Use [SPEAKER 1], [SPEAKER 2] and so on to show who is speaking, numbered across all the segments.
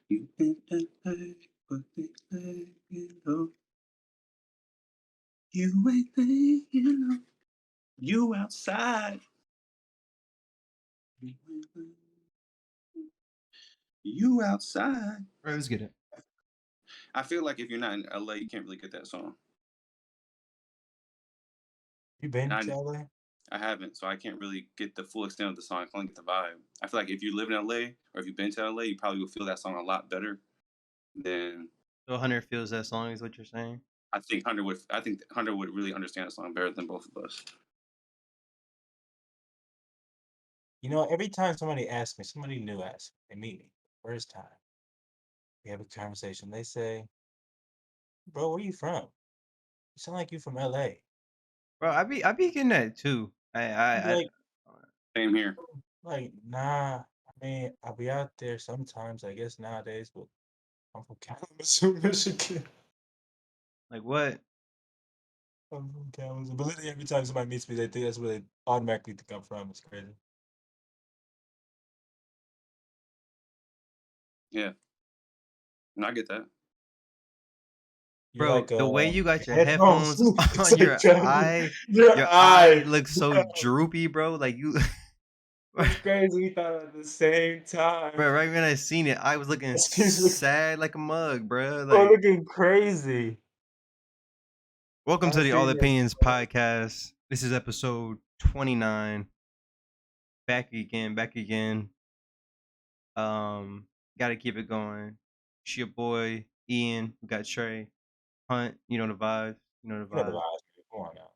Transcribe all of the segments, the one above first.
[SPEAKER 1] You in LA, but they let you know you ain't thinking of you outside. You outside.
[SPEAKER 2] Right, let's get it.
[SPEAKER 1] I feel like if you're not in LA, you can't really get that song.
[SPEAKER 3] You
[SPEAKER 1] And
[SPEAKER 3] been to LA?
[SPEAKER 1] I haven't, so I can't really get the full extent of the song. I can only get the vibe. I feel like if you live in LA or if you've been to LA, you probably will feel that song a lot better than
[SPEAKER 2] So Hunter feels that song is what you're saying.
[SPEAKER 1] I think Hunter would. I think Hunter would really understand the song better than both of us.
[SPEAKER 3] You know, every time somebody asks me, somebody new asks, they meet me, first time, we have a conversation. They say, "Bro, where you from? You sound like you from LA."
[SPEAKER 2] Bro, I be getting that too.
[SPEAKER 3] I'm
[SPEAKER 2] I
[SPEAKER 3] like,
[SPEAKER 1] Same here.
[SPEAKER 3] nah. I mean, I'll be out there sometimes, I guess nowadays, but I'm from Kalamazoo, Michigan.
[SPEAKER 2] like what?
[SPEAKER 3] I'm from Kalamazoo. But literally every time somebody meets me, they think that's where they automatically think I'm from. It's crazy.
[SPEAKER 1] Yeah, and I get that.
[SPEAKER 3] You're
[SPEAKER 2] Bro,
[SPEAKER 3] like
[SPEAKER 2] the way you got your
[SPEAKER 3] headphones.
[SPEAKER 2] headphones
[SPEAKER 3] It's
[SPEAKER 2] on
[SPEAKER 3] like your
[SPEAKER 2] your eye
[SPEAKER 3] eye.
[SPEAKER 2] looks so droopy, bro. Like you
[SPEAKER 3] It's crazy. We thought at the same time.
[SPEAKER 2] Bro, right when I seen it, I was looking
[SPEAKER 3] He's looking,
[SPEAKER 2] sad like a mug, bro.
[SPEAKER 3] bro,
[SPEAKER 2] Like,
[SPEAKER 3] looking crazy.
[SPEAKER 2] welcome
[SPEAKER 3] I
[SPEAKER 2] to the All
[SPEAKER 3] see that.
[SPEAKER 2] Opinions podcast. This is episode 29. Back again, back again. Gotta keep it going. It's your boy Ian. We got Trey, Hunt. You know the vibes. You know the
[SPEAKER 3] You know the
[SPEAKER 2] vibes.
[SPEAKER 3] vibes, man. Come on now.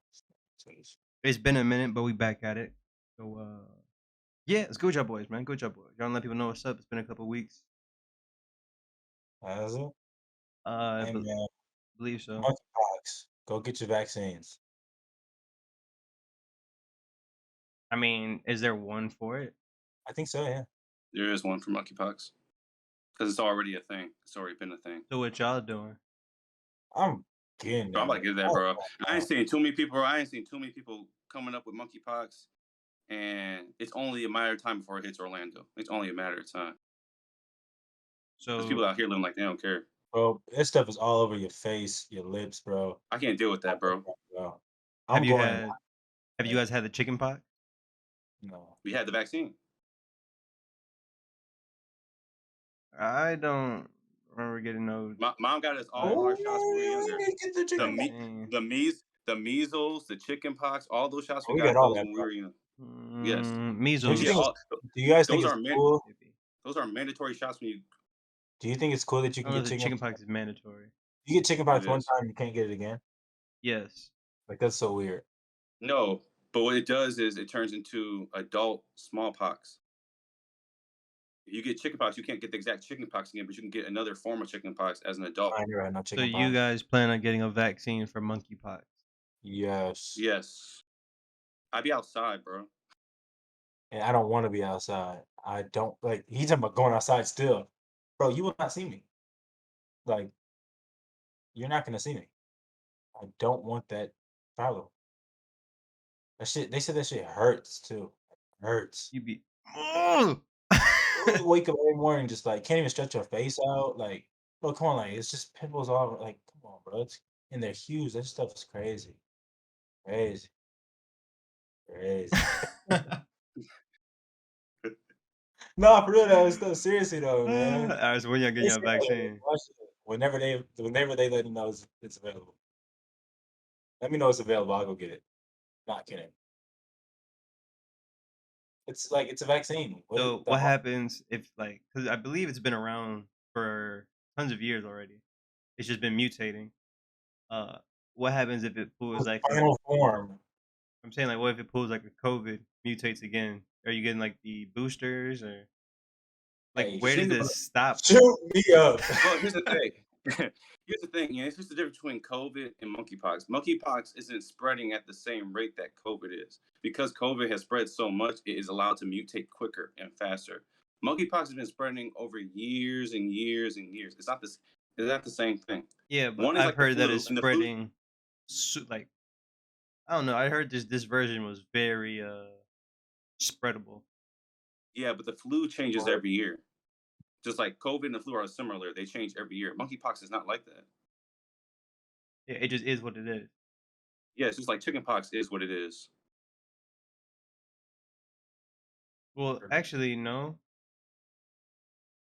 [SPEAKER 3] Please.
[SPEAKER 2] It's been a minute, but we back at it. So yeah, it's good job, boys, man. Good job, boys. Y'all let people know what's up. It's been a couple weeks.
[SPEAKER 3] That's it.
[SPEAKER 2] I
[SPEAKER 3] Hey man,
[SPEAKER 2] believe so.
[SPEAKER 3] monkeypox. Go get your vaccines.
[SPEAKER 2] I mean, is there one for it?
[SPEAKER 3] I think so. Yeah.
[SPEAKER 1] There is one for monkeypox because it's already a thing. It's already been a thing.
[SPEAKER 2] So what y'all doing?
[SPEAKER 3] I'm getting
[SPEAKER 1] Bro, I'm
[SPEAKER 3] that.
[SPEAKER 1] about to get that,
[SPEAKER 3] Oh,
[SPEAKER 1] bro. I ain't
[SPEAKER 3] wow.
[SPEAKER 1] seen too many people. I ain't seen too many people coming up with monkeypox, and it's only a matter of time before it hits Orlando. It's only a matter of time. There's people
[SPEAKER 2] So
[SPEAKER 1] out here living like they don't care.
[SPEAKER 3] Bro, this stuff is all over your face, your lips, bro.
[SPEAKER 1] I can't deal with that, bro.
[SPEAKER 3] Bro.
[SPEAKER 2] have
[SPEAKER 3] I'm
[SPEAKER 2] you
[SPEAKER 3] going.
[SPEAKER 2] had have you
[SPEAKER 3] Like,
[SPEAKER 2] guys had the chicken pox?
[SPEAKER 3] no.
[SPEAKER 1] We had the vaccine.
[SPEAKER 2] I don't remember getting no
[SPEAKER 1] Mom got us all
[SPEAKER 3] Oh,
[SPEAKER 1] our shots when we were
[SPEAKER 3] yeah,
[SPEAKER 1] younger.
[SPEAKER 3] we get the
[SPEAKER 1] The
[SPEAKER 3] chicken.
[SPEAKER 1] me,
[SPEAKER 2] vaccine.
[SPEAKER 1] the measles, the chicken pox, all those shots
[SPEAKER 3] Oh,
[SPEAKER 1] we
[SPEAKER 3] we got
[SPEAKER 1] got
[SPEAKER 3] all
[SPEAKER 1] those
[SPEAKER 3] that,
[SPEAKER 1] when we
[SPEAKER 3] bro.
[SPEAKER 1] were young. Yes.
[SPEAKER 3] Don't you
[SPEAKER 1] Yeah,
[SPEAKER 3] think?
[SPEAKER 2] Measles.
[SPEAKER 1] all
[SPEAKER 3] Do you guys think
[SPEAKER 1] those
[SPEAKER 3] it's
[SPEAKER 1] are
[SPEAKER 3] cool?
[SPEAKER 2] Maybe.
[SPEAKER 1] those are mandatory shots when you.
[SPEAKER 3] Do you think it's cool that you
[SPEAKER 2] I
[SPEAKER 3] can
[SPEAKER 2] don't know
[SPEAKER 3] get
[SPEAKER 2] if the
[SPEAKER 3] chicken?
[SPEAKER 2] chicken pox is mandatory.
[SPEAKER 3] You get chicken
[SPEAKER 1] It
[SPEAKER 3] pox one
[SPEAKER 1] is.
[SPEAKER 3] time, you can't get it again.
[SPEAKER 2] Yes.
[SPEAKER 3] Like that's so weird.
[SPEAKER 1] No, but what it does is it turns into adult smallpox. If you get chickenpox, you can't get the exact chickenpox again, but you can get another form of chickenpox as an adult.
[SPEAKER 3] I never had no
[SPEAKER 2] So
[SPEAKER 3] chicken
[SPEAKER 2] you
[SPEAKER 3] pox.
[SPEAKER 2] guys plan on getting a vaccine for monkeypox?
[SPEAKER 3] Yes.
[SPEAKER 1] Yes. I'd be outside, bro.
[SPEAKER 3] And I don't want to be outside. I don't like. He's talking about going outside still, bro. You will not see me. Like you're not gonna see me. I don't want that problem. That shit. They said that shit hurts too. Hurts.
[SPEAKER 2] You be Ugh!
[SPEAKER 3] You wake up every morning just like can't even stretch your face out. Like, bro, come on, like it's just pimples all over. Like, come on, bro. And they're huge. That stuff is crazy, crazy, crazy. No, for real though. It's still seriously though, man.
[SPEAKER 2] Alright, so when y'all getting
[SPEAKER 3] It's
[SPEAKER 2] your vaccine?
[SPEAKER 3] whenever they let me know it's available. Let me know it's available. I'll go get it. Not kidding. It's like it's a vaccine. What is
[SPEAKER 2] So
[SPEAKER 3] the
[SPEAKER 2] what
[SPEAKER 3] harm?
[SPEAKER 2] happens if like because I believe it's been around for tons of years already. It's just been mutating. Uh what happens if it pulls
[SPEAKER 3] The
[SPEAKER 2] like
[SPEAKER 3] final form.
[SPEAKER 2] I'm saying like what if it pulls like a COVID mutates again? Are you getting like the boosters or like
[SPEAKER 3] Hey,
[SPEAKER 1] The
[SPEAKER 2] where does
[SPEAKER 1] thing
[SPEAKER 2] it
[SPEAKER 1] about
[SPEAKER 2] stop though?
[SPEAKER 3] shoot me up.
[SPEAKER 1] Well, here's the thing. Here's the thing. It's just the difference between COVID and monkeypox. Monkeypox isn't spreading at the same rate that COVID is. Because COVID has spread so much, it is allowed to mutate quicker and faster. Monkeypox has been spreading over years and years and years. It's not this. It's not the same thing.
[SPEAKER 2] Yeah, but
[SPEAKER 1] One is
[SPEAKER 2] I've
[SPEAKER 1] like the
[SPEAKER 2] heard that
[SPEAKER 1] flu,
[SPEAKER 2] it's
[SPEAKER 1] and the flu.
[SPEAKER 2] spreading like I don't know. I heard this version was very spreadable.
[SPEAKER 1] Yeah, but the flu changes every year. Just like COVID and the flu are similar, they change every year. Monkeypox is not like that.
[SPEAKER 2] Yeah, it just is what it is.
[SPEAKER 1] Yeah, it's just like chickenpox is what it is.
[SPEAKER 2] Well, actually, no,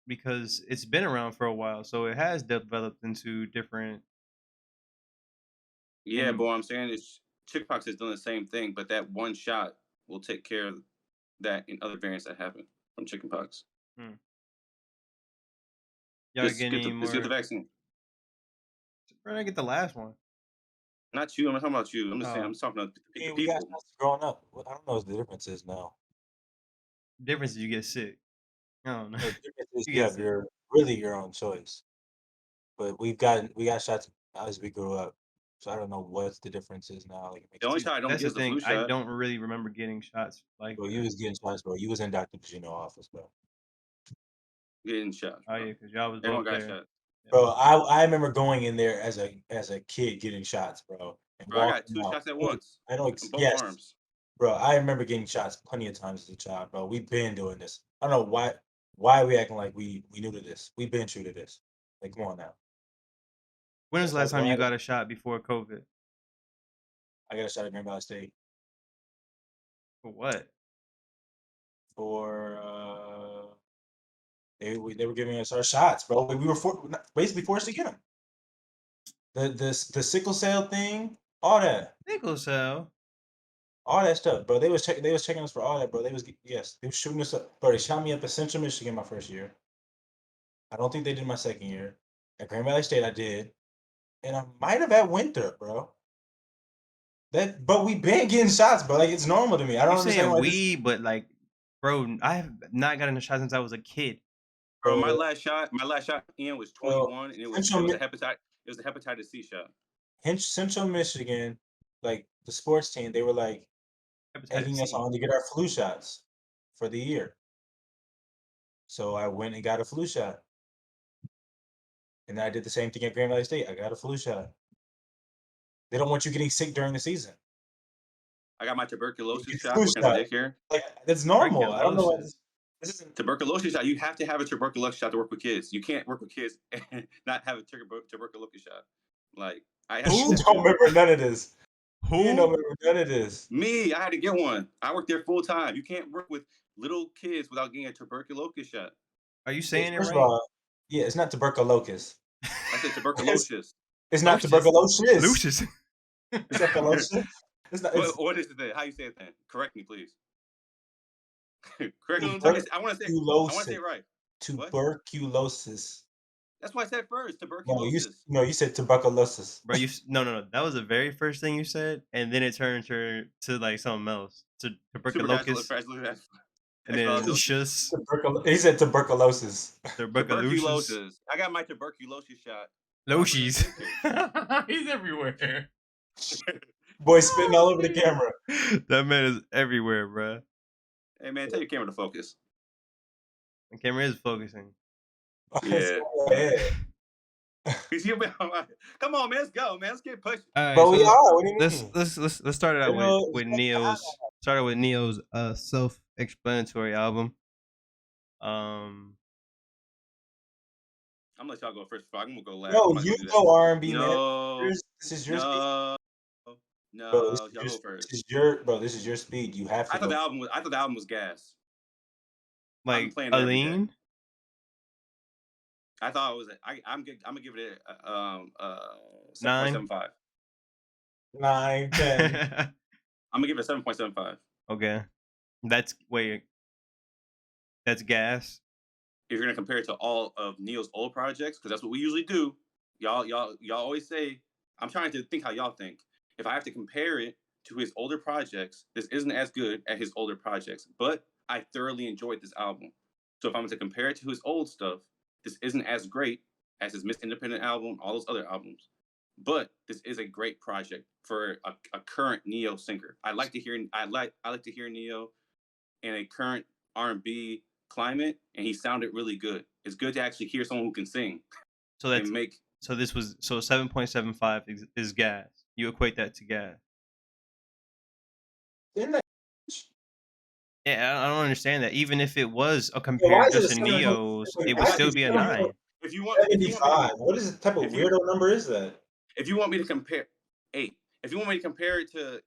[SPEAKER 2] because it's been around for a while, so it has developed into different.
[SPEAKER 1] Yeah,
[SPEAKER 2] And
[SPEAKER 1] but what I'm saying is chickenpox is doing the same thing, but that one shot will take care of that in other variants that happen from chickenpox.
[SPEAKER 2] hmm, y'all get any
[SPEAKER 1] Just get the
[SPEAKER 2] more?
[SPEAKER 1] vaccine.
[SPEAKER 2] Where did I get the last one?
[SPEAKER 1] Not you. I'm not talking about you. I'm just saying. I'm
[SPEAKER 2] Oh,
[SPEAKER 1] just talking about the
[SPEAKER 3] Yeah, we got
[SPEAKER 1] people.
[SPEAKER 3] shots growing up. I don't know what the difference is now.
[SPEAKER 2] difference is you get sick. I don't know.
[SPEAKER 3] No, the difference is
[SPEAKER 2] You
[SPEAKER 3] you
[SPEAKER 2] get
[SPEAKER 3] have
[SPEAKER 2] sick.
[SPEAKER 3] your own choice. But we got shots as we grew up. So I don't know what the difference is now. Like it
[SPEAKER 1] The
[SPEAKER 3] makes
[SPEAKER 1] only
[SPEAKER 3] two.
[SPEAKER 1] shot I don't
[SPEAKER 2] That's
[SPEAKER 1] get
[SPEAKER 2] the
[SPEAKER 1] is the
[SPEAKER 2] thing.
[SPEAKER 1] flu
[SPEAKER 2] I
[SPEAKER 1] shot.
[SPEAKER 2] don't really remember getting shots like
[SPEAKER 3] Bro, you
[SPEAKER 2] that.
[SPEAKER 3] was getting shots, bro. You was in Dr. Pacino office, bro.
[SPEAKER 1] Getting shots,
[SPEAKER 2] Oh
[SPEAKER 1] bro.
[SPEAKER 2] yeah, because y'all was
[SPEAKER 1] Everyone
[SPEAKER 2] both
[SPEAKER 1] got
[SPEAKER 2] there.
[SPEAKER 1] shot.
[SPEAKER 2] Yeah.
[SPEAKER 3] Bro, I remember going in there as a kid getting shots, bro, and
[SPEAKER 1] Bro, I got
[SPEAKER 3] walking
[SPEAKER 1] 2
[SPEAKER 3] out.
[SPEAKER 1] shots at once
[SPEAKER 3] I know,
[SPEAKER 1] in both
[SPEAKER 3] yes,
[SPEAKER 1] arms.
[SPEAKER 3] bro. I remember getting shots plenty of times as a child, bro. We've been doing this. I don't know why we acting like we new to this. We've been true to this. Like, come on now.
[SPEAKER 2] When was
[SPEAKER 3] That's
[SPEAKER 2] the last
[SPEAKER 3] why
[SPEAKER 2] time you got a shot before COVID?
[SPEAKER 3] I got a shot at Grand Valley State
[SPEAKER 2] For what?
[SPEAKER 3] for they were giving us our shots, bro. We were basically forced to get them. The sickle cell thing, all that.
[SPEAKER 2] Sickle cell.
[SPEAKER 3] All that stuff, bro. They was checking us for all that, bro. They was shooting us up, bro. They shot me up at Central Michigan my first year. I don't think they did my second year. At Grand Valley State, I did, and I might have at Winthrop, bro. But we been getting shots, bro. Like it's normal to me. I don't
[SPEAKER 2] You
[SPEAKER 3] understand
[SPEAKER 2] saying
[SPEAKER 3] why
[SPEAKER 2] we, but like, bro, I have not gotten a shot since I was a kid.
[SPEAKER 1] Bro, my
[SPEAKER 3] bro.
[SPEAKER 1] last shot in was
[SPEAKER 3] Well,
[SPEAKER 1] 21, and it was
[SPEAKER 3] Central
[SPEAKER 1] a hepatitis C shot.
[SPEAKER 3] Central Michigan, like the sports team, they were like
[SPEAKER 2] Hepatitis
[SPEAKER 3] egging us
[SPEAKER 2] C.
[SPEAKER 3] on to get our flu shots for the year. So I went and got a flu shot. And then I did the same thing at Grand Valley State. I got a flu shot. They don't want you getting sick during the season.
[SPEAKER 1] I got my
[SPEAKER 3] You
[SPEAKER 1] tuberculosis
[SPEAKER 3] get
[SPEAKER 1] shot
[SPEAKER 3] flu
[SPEAKER 1] working at the
[SPEAKER 3] shot.
[SPEAKER 1] daycare.
[SPEAKER 3] Like that's normal. I don't know why
[SPEAKER 2] Tuberculosis.
[SPEAKER 3] this isn't.
[SPEAKER 1] Tuberculosis shot. You have to have a tuberculosis shot to work with kids. You can't work with kids and not have a tuberculosis shot. Like I had to
[SPEAKER 3] You
[SPEAKER 1] get that
[SPEAKER 3] don't
[SPEAKER 1] too.
[SPEAKER 3] remember none of this. You don't
[SPEAKER 2] Who?
[SPEAKER 3] remember none of this.
[SPEAKER 1] Me, I had to get one. I worked there full time. You can't work with little kids without getting a tuberculosis shot.
[SPEAKER 2] Are you
[SPEAKER 3] Hey,
[SPEAKER 2] saying it
[SPEAKER 3] first of
[SPEAKER 2] right?
[SPEAKER 3] all, yeah, it's not tuberculosis.
[SPEAKER 1] I said tuberculosis.
[SPEAKER 3] It's not
[SPEAKER 2] Lucius.
[SPEAKER 3] tuberculosis.
[SPEAKER 2] Lucius.
[SPEAKER 3] It's not tuberculosis. It's not. It's
[SPEAKER 1] What is it then? How you say it then? Correct me, please. Correct me. I want to say it right. What?
[SPEAKER 3] tuberculosis.
[SPEAKER 1] That's what I said first.
[SPEAKER 3] No,
[SPEAKER 1] Tuberculosis.
[SPEAKER 3] you said tuberculosis.
[SPEAKER 2] Bro, no. That was the very first thing you said, and then it turned to like something else. To tuberculosis, and then Lucius.
[SPEAKER 3] He said tuberculosis.
[SPEAKER 1] Tuberculosis. I got my tuberculosis shot.
[SPEAKER 2] Lucius. He's everywhere.
[SPEAKER 3] Boy spitting all over the camera.
[SPEAKER 2] That man is everywhere, bro.
[SPEAKER 1] Hey man, tell your camera to focus.
[SPEAKER 2] The camera is focusing.
[SPEAKER 1] Yeah.
[SPEAKER 3] Yeah.
[SPEAKER 1] Come on, man. Let's go, man. Let's get pushing.
[SPEAKER 2] All right,
[SPEAKER 3] But we are. What do you mean?
[SPEAKER 2] let's start it out with Neo's self-explanatory album.
[SPEAKER 1] I'm gonna let y'all go first. I'm gonna go last.
[SPEAKER 3] No, you go R&B, man. This is your speed.
[SPEAKER 1] No,
[SPEAKER 3] Bro,
[SPEAKER 1] y'all go first.
[SPEAKER 3] This is your speed. You have to
[SPEAKER 1] I thought the album was gas.
[SPEAKER 2] Like
[SPEAKER 1] playing it every day.
[SPEAKER 2] Aline.
[SPEAKER 1] I thought it was. I'm gonna give it a
[SPEAKER 2] 9.
[SPEAKER 1] 7.75.
[SPEAKER 3] 9, 10.
[SPEAKER 1] I'm gonna give it a 7.75.
[SPEAKER 2] Okay, that's gas.
[SPEAKER 1] If you're gonna compare it to all of Neo's old projects, because that's what we usually do. Y'all always say. I'm trying to think how y'all think. If I have to compare it to his older projects, this isn't as good as his older projects, but I thoroughly enjoyed this album. So if I'm to compare it to his old stuff, this isn't as great as his Miss Independent album, all those other albums. But this is a great project for a current Neo singer. I like to hear Neo in a current R&B climate, and he sounded really good. It's good to actually hear someone who can sing.
[SPEAKER 2] So 7.75 is gas. You equate that to gas.
[SPEAKER 3] Isn't that
[SPEAKER 2] Yeah, I don't understand that. Even if it was a
[SPEAKER 3] Yeah, why
[SPEAKER 2] compared
[SPEAKER 3] is it
[SPEAKER 2] just
[SPEAKER 3] a
[SPEAKER 2] to
[SPEAKER 3] 700
[SPEAKER 2] Neo's, it would still be a
[SPEAKER 3] 775?
[SPEAKER 2] 9.
[SPEAKER 1] If you want me to
[SPEAKER 3] What is the type of
[SPEAKER 1] if you
[SPEAKER 3] weirdo number is that?
[SPEAKER 1] if you want me to compare, hey, if you want me to compare it to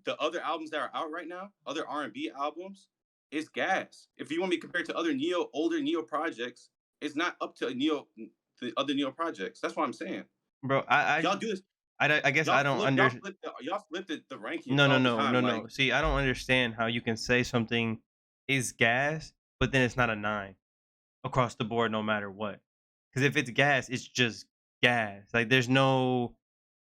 [SPEAKER 1] the other albums that are out right now, other R&B albums, it's gas. If you want me to compare it to other older Neo projects, it's not up to the other Neo projects. That's what I'm saying.
[SPEAKER 2] Bro,
[SPEAKER 1] Y'all do this.
[SPEAKER 2] I guess I don't
[SPEAKER 1] Y'all flip the rankings
[SPEAKER 2] no, no,
[SPEAKER 1] all the
[SPEAKER 2] no,
[SPEAKER 1] time.
[SPEAKER 2] no,
[SPEAKER 1] Like
[SPEAKER 2] no. See, I don't understand how you can say something is gas, but then it's not a 9 across the board no matter what. Because if it's gas, it's just gas. Like there's no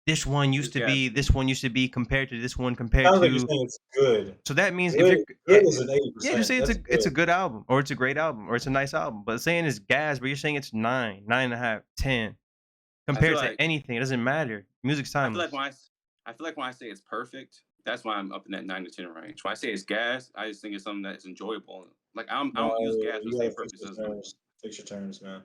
[SPEAKER 2] this one
[SPEAKER 1] it's
[SPEAKER 2] used to
[SPEAKER 1] gas.
[SPEAKER 2] be this one used to be compared to this one compared
[SPEAKER 3] Sounds like you're
[SPEAKER 2] to.
[SPEAKER 3] saying it's good.
[SPEAKER 2] So that means if
[SPEAKER 3] Good,
[SPEAKER 2] you're
[SPEAKER 3] good is an
[SPEAKER 2] yeah, just
[SPEAKER 3] 80%.
[SPEAKER 2] say
[SPEAKER 3] That's
[SPEAKER 2] it's
[SPEAKER 3] good.
[SPEAKER 2] a good album or it's a great album or it's a nice album. But saying it's gas, but you're saying it's 9, 9.5, 10
[SPEAKER 1] I feel
[SPEAKER 2] compared to
[SPEAKER 1] like
[SPEAKER 2] anything, it doesn't matter. Music's
[SPEAKER 1] I feel like
[SPEAKER 2] timeless.
[SPEAKER 1] I feel like when I say it's perfect, that's why I'm up in that 9 to 10 range. When I say it's gas, I just think it's something that's enjoyable. Like I
[SPEAKER 3] No,
[SPEAKER 1] don't use gas for
[SPEAKER 3] you
[SPEAKER 1] the
[SPEAKER 3] gotta
[SPEAKER 1] same
[SPEAKER 3] fix
[SPEAKER 1] purpose
[SPEAKER 3] your
[SPEAKER 1] as
[SPEAKER 3] terms. Fix your terms, man.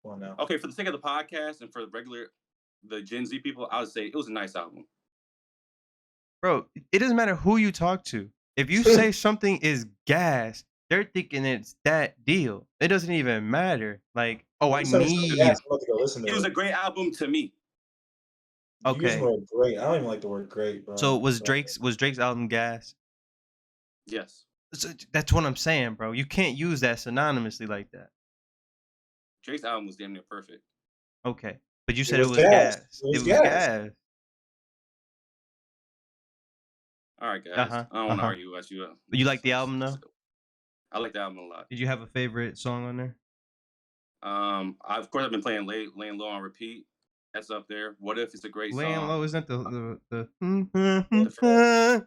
[SPEAKER 3] Come on now.
[SPEAKER 1] okay, for the sake of the podcast and for the Gen Z people, I would say it was a nice album.
[SPEAKER 2] Bro, it doesn't matter who you talk to. If you say something is gas, they're thinking it's that deal. It doesn't even matter. Like, oh, I
[SPEAKER 3] You said something
[SPEAKER 2] need
[SPEAKER 3] gas, I'm about to go listen
[SPEAKER 1] It
[SPEAKER 3] to
[SPEAKER 1] was
[SPEAKER 3] it.
[SPEAKER 1] a great album to me.
[SPEAKER 3] You use the
[SPEAKER 2] okay.
[SPEAKER 3] word great. I don't even like the word great, bro.
[SPEAKER 2] So
[SPEAKER 3] So,
[SPEAKER 2] Was Drake's album gas?
[SPEAKER 1] Yes,
[SPEAKER 2] So that's what I'm saying, bro. You can't use that synonymously like that.
[SPEAKER 1] Drake's album was damn near perfect.
[SPEAKER 2] Okay. But you
[SPEAKER 3] it
[SPEAKER 2] said it
[SPEAKER 3] was
[SPEAKER 2] was
[SPEAKER 3] gas.
[SPEAKER 2] gas.
[SPEAKER 3] It
[SPEAKER 2] It
[SPEAKER 3] was
[SPEAKER 2] was
[SPEAKER 3] gas.
[SPEAKER 2] gas.
[SPEAKER 1] All right, guys,
[SPEAKER 2] Uh-huh.
[SPEAKER 1] I don't want to
[SPEAKER 2] Uh-huh.
[SPEAKER 1] argue with you.
[SPEAKER 2] You like the album though?
[SPEAKER 1] I like the album a lot.
[SPEAKER 2] Did you have a favorite song on there?
[SPEAKER 1] Of course I've been playing Laying Low on repeat. That's up there. What If it's a great
[SPEAKER 2] Laying
[SPEAKER 1] song.
[SPEAKER 2] Low, isn't that the
[SPEAKER 1] The first,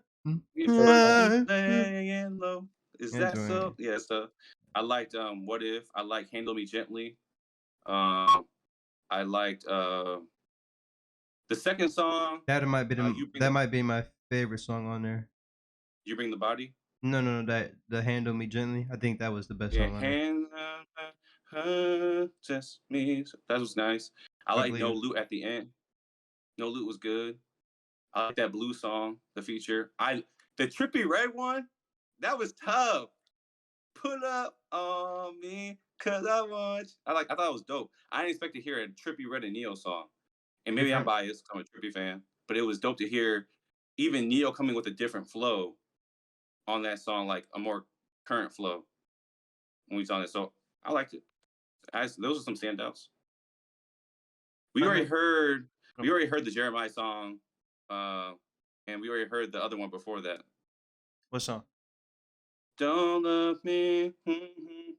[SPEAKER 3] First
[SPEAKER 1] Laying Low. Is that
[SPEAKER 2] enjoying
[SPEAKER 1] so?
[SPEAKER 2] it.
[SPEAKER 1] Yeah, so I liked What If. I like Handle Me Gently. Um I liked the second song,
[SPEAKER 2] That might be my favorite song on there.
[SPEAKER 1] You Bring the Body.
[SPEAKER 2] No, that the Handle Me Gently. I think that was the best
[SPEAKER 1] Yeah,
[SPEAKER 2] song on there.
[SPEAKER 1] just me. That was nice. I
[SPEAKER 2] I
[SPEAKER 1] like No
[SPEAKER 2] believe it.
[SPEAKER 1] Loot at the end. No Loot was good. I like that blue song, the feature. The Trippy Red one, that was tough. Put up on me, cause I want you. I thought it was dope. I didn't expect to hear a Trippy Red and Neo song. And maybe I'm
[SPEAKER 2] Different.
[SPEAKER 1] biased, I'm a Trippy fan, but it was dope to hear even Neo coming with a different flow on that song, like a more current flow when he's on it. So I liked it. Those are some standouts. We already
[SPEAKER 2] Okay.
[SPEAKER 1] heard
[SPEAKER 2] Oh,
[SPEAKER 1] we already heard the Jeremiah song, and we already heard the other one before that.
[SPEAKER 2] what song?
[SPEAKER 1] Don't love me.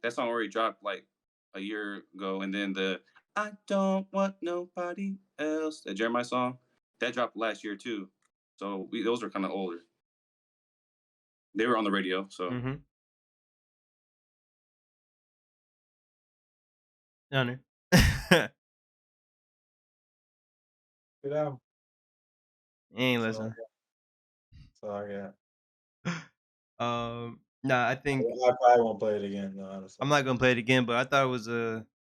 [SPEAKER 1] That song already dropped like a year ago, and then the I don't want nobody else, the Jeremiah song, that dropped last year too. So those are kind of older. They were on the radio, so
[SPEAKER 2] Mm-hmm. Honor.
[SPEAKER 3] good album.
[SPEAKER 2] Ain't
[SPEAKER 3] So
[SPEAKER 2] listening.
[SPEAKER 3] yeah.
[SPEAKER 2] Nah, I think
[SPEAKER 3] I probably won't play it again, though, honestly.
[SPEAKER 2] I'm not gonna play it again, but I thought it was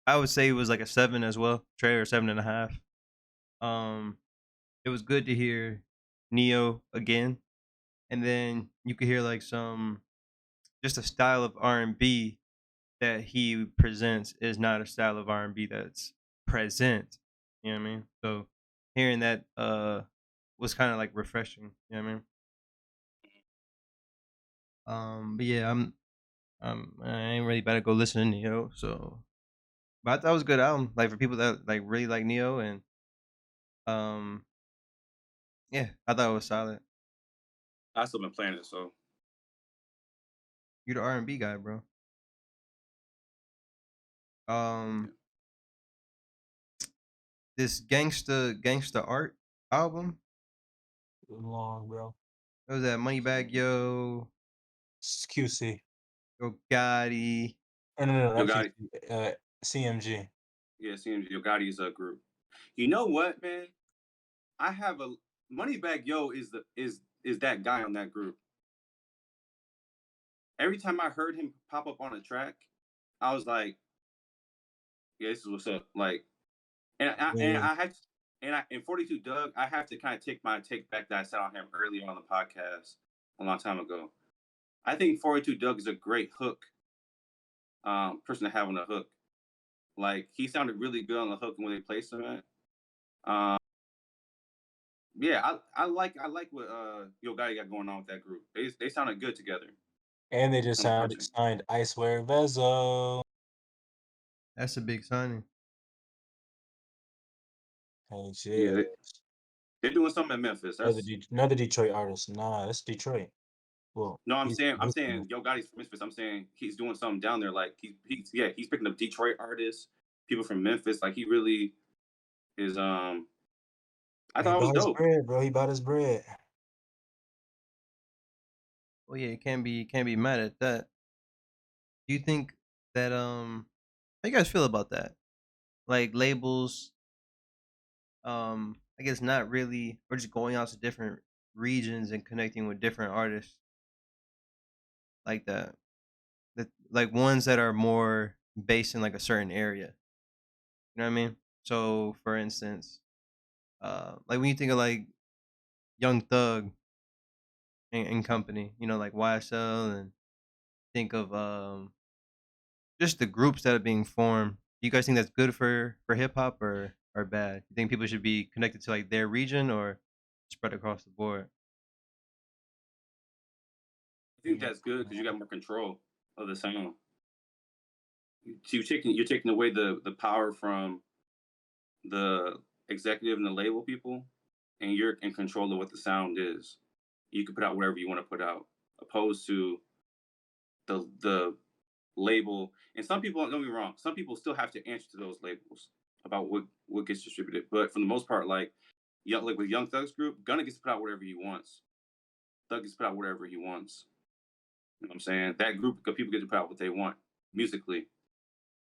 [SPEAKER 2] I would say it was like a 7 as well, Trey, or 7.5. It was good to hear Neo again, and then you could hear like just a style of R&B that he presents is not a style of R&B that's present. You know what I mean? So hearing that was kind of like refreshing. You know what I mean? But yeah, I ain't really about to go listen to Neo. So, but I thought it was a good album. Like for people that like really like Neo, and um, yeah, I thought it was solid.
[SPEAKER 1] I still been playing it. So
[SPEAKER 2] You're the R&B guy, bro.
[SPEAKER 1] yeah.
[SPEAKER 2] Um, this Gangsta Art album.
[SPEAKER 3] Long, bro.
[SPEAKER 2] What was that? Moneybag Yo,
[SPEAKER 3] It's QC.
[SPEAKER 2] Yo Gotti.
[SPEAKER 3] No,
[SPEAKER 1] Yo
[SPEAKER 3] not
[SPEAKER 1] Gotti,
[SPEAKER 3] QC. CMG.
[SPEAKER 1] yeah, CMG, Yo Gotti's a group. You know what, man? I have a Moneybag Yo is that guy on that group. Every time I heard him pop up on a track, I was like, yeah, this is what's up. Like, and
[SPEAKER 3] Yeah.
[SPEAKER 1] I had in 42 Doug, I have to kind of take my take back that I said on him earlier on the podcast a long time ago. I think 42 Doug is a great hook person to have on the hook. Like he sounded really good on the hook when they placed him at. Um, yeah, I like what Yo Gotti got going on with that group. They sounded good together
[SPEAKER 3] And they just
[SPEAKER 1] on the project.
[SPEAKER 3] signed Icewear Vezo.
[SPEAKER 2] That's a big signing.
[SPEAKER 3] Hey,
[SPEAKER 1] Yeah,
[SPEAKER 3] shit.
[SPEAKER 1] they're doing something in Memphis. That's
[SPEAKER 3] Another Detroit artist. Nah, that's Detroit. Well,
[SPEAKER 1] no, I'm
[SPEAKER 3] he's
[SPEAKER 1] saying I'm
[SPEAKER 3] producing
[SPEAKER 1] saying
[SPEAKER 3] it.
[SPEAKER 1] Yo Gotti's from Memphis. I'm saying he's doing something down there. Like he's picking up Detroit artists, people from Memphis. Like he really is. I
[SPEAKER 3] He
[SPEAKER 1] thought it was
[SPEAKER 3] bought his
[SPEAKER 1] dope.
[SPEAKER 3] bread, bro. He bought his bread.
[SPEAKER 2] Well, yeah, can't be mad at that. Do you think that how you guys feel about that? Like labels, I guess not really, or just going out to different regions and connecting with different artists like that. That like ones that are more based in like a certain area. You know what I mean? So, for instance, like when you think of like Young Thug and company, like YSL, and think of just the groups that are being formed. Do you guys think that's good for hip hop or bad? You think people should be connected to like their region or spread across the board?
[SPEAKER 1] I think that's good because you got more control of the sound. So you're taking away the power from the executive and the label people, and you're in control of what the sound is. You can put out whatever you want to put out, opposed to the label. And some people, don't get me wrong, some people still have to answer to those labels about what gets distributed. But for the most part, like with Young Thug's group, Gunna gets to put out whatever he wants. Thug gets to put out whatever he wants. You know what I'm saying? That group of people get to put out what they want musically.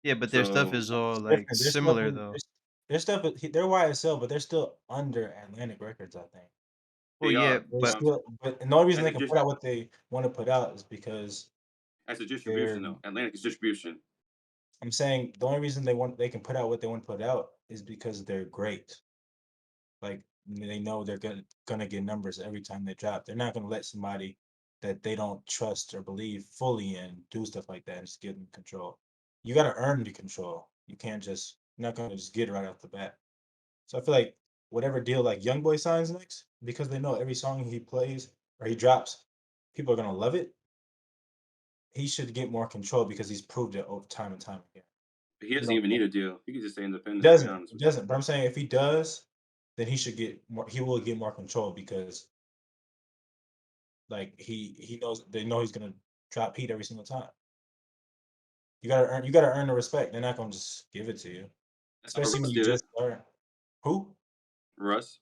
[SPEAKER 2] Yeah, but their stuff
[SPEAKER 1] So
[SPEAKER 2] is all like
[SPEAKER 3] Different.
[SPEAKER 2] similar though.
[SPEAKER 3] They're YSL, but they're still under Atlantic Records, I think.
[SPEAKER 2] Well,
[SPEAKER 1] they
[SPEAKER 2] yeah,
[SPEAKER 1] are.
[SPEAKER 3] They
[SPEAKER 2] but
[SPEAKER 3] still, and the only reason
[SPEAKER 1] As
[SPEAKER 3] they
[SPEAKER 1] a
[SPEAKER 3] can put out what they want to put out is because
[SPEAKER 1] as a
[SPEAKER 3] they're.
[SPEAKER 1] distribution though, Atlantic is distribution.
[SPEAKER 3] I'm saying the only reason they can put out what they want to put out is because they're great. Like they know they're gonna get numbers every time they drop. They're not gonna let somebody that they don't trust or believe fully in do stuff like that and just give them control. You gotta earn the control. You can't just you're not gonna just get it right off the bat. So I feel like whatever deal like YoungBoy signs next, because they know every song he plays or he drops, people are gonna love it. He should get more control because he's proved it over time and time again.
[SPEAKER 1] He
[SPEAKER 3] You
[SPEAKER 1] doesn't
[SPEAKER 3] know,
[SPEAKER 1] even need a deal. He can just stay
[SPEAKER 3] he
[SPEAKER 1] independent. To be
[SPEAKER 3] doesn't.
[SPEAKER 1] honest
[SPEAKER 3] He
[SPEAKER 1] with you.
[SPEAKER 3] doesn't. But I'm saying if he does, then he should get more. He will get more control because like he knows they know he's gonna drop heat every single time. You gotta earn the respect. They're not gonna just give it to you.
[SPEAKER 1] That's how
[SPEAKER 3] Especially when
[SPEAKER 1] Russ
[SPEAKER 3] you
[SPEAKER 1] did it.
[SPEAKER 3] just start. Who?
[SPEAKER 1] Russ.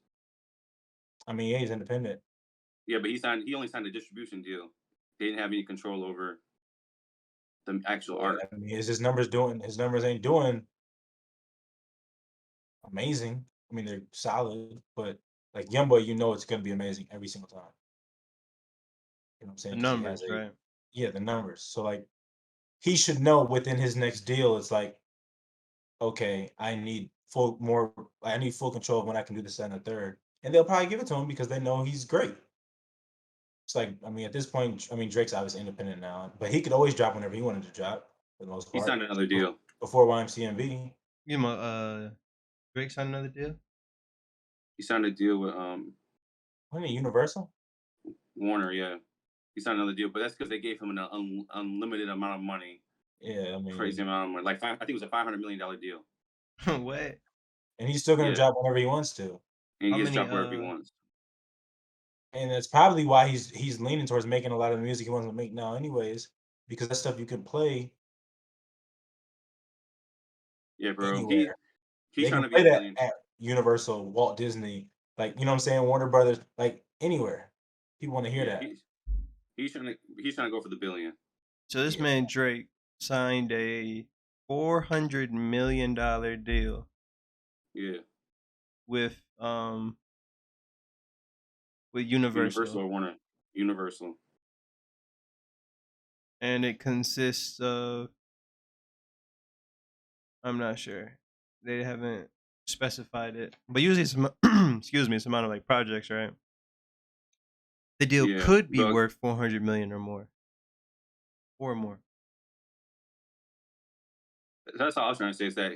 [SPEAKER 3] I mean, yeah, he's independent.
[SPEAKER 1] Yeah, but he only signed a distribution deal. He didn't have any control over the actual
[SPEAKER 3] Yeah,
[SPEAKER 1] art.
[SPEAKER 3] I mean, is his numbers doing his numbers ain't doing amazing. I mean, they're solid, but like YoungBoy, you know it's gonna be amazing every single time. You know what I'm saying?
[SPEAKER 2] the
[SPEAKER 3] Because he has
[SPEAKER 2] numbers,
[SPEAKER 3] a
[SPEAKER 2] right?
[SPEAKER 3] yeah, the numbers. So like he should know within his next deal, it's like, okay, I need full control of when I can do this and the third. And they'll probably give it to him because they know he's great. It's like, I mean, at this point, I mean, Drake's obviously independent now, but he could always drop whenever he wanted to drop for the most
[SPEAKER 1] He
[SPEAKER 3] part.
[SPEAKER 1] signed another deal.
[SPEAKER 3] Before YMCMB,
[SPEAKER 2] You know, Drake signed another deal.
[SPEAKER 1] He signed a deal with
[SPEAKER 3] wasn't it Universal?
[SPEAKER 1] Warner. Yeah, he signed another deal, but that's because they gave him an unlimited amount of money,
[SPEAKER 3] Yeah, I
[SPEAKER 1] crazy
[SPEAKER 3] mean,
[SPEAKER 1] amount of money. I think it was a $500 million deal.
[SPEAKER 2] What?
[SPEAKER 3] and he's still gonna
[SPEAKER 1] Yeah,
[SPEAKER 3] drop whenever he wants to.
[SPEAKER 1] and he
[SPEAKER 2] How
[SPEAKER 1] gets
[SPEAKER 2] many?
[SPEAKER 1] dropped wherever he wants.
[SPEAKER 3] And that's probably why he's leaning towards making a lot of the music he wants to make now, anyways, because that stuff you can play
[SPEAKER 1] Yeah, bro.
[SPEAKER 3] anywhere.
[SPEAKER 1] He's
[SPEAKER 3] They
[SPEAKER 1] trying
[SPEAKER 3] can
[SPEAKER 1] to be
[SPEAKER 3] play
[SPEAKER 1] a
[SPEAKER 3] that
[SPEAKER 1] billion.
[SPEAKER 3] at Universal, Walt Disney, like you know what I'm saying, Warner Brothers, like anywhere. People want to hear
[SPEAKER 1] Yeah,
[SPEAKER 3] that.
[SPEAKER 1] he's trying to go for the billion.
[SPEAKER 2] So this
[SPEAKER 3] Yeah,
[SPEAKER 2] man Drake signed a $400 million deal
[SPEAKER 1] Yeah,
[SPEAKER 2] with
[SPEAKER 1] Universal
[SPEAKER 2] Universal,
[SPEAKER 1] or Warner. Universal.
[SPEAKER 2] and it consists of, I'm not sure, they haven't specified it, but usually it's excuse me, it's amount of like projects, right? The deal
[SPEAKER 1] Yeah,
[SPEAKER 2] could be
[SPEAKER 1] but
[SPEAKER 2] worth 400 million or more. or more.
[SPEAKER 1] That's all I was trying to say is that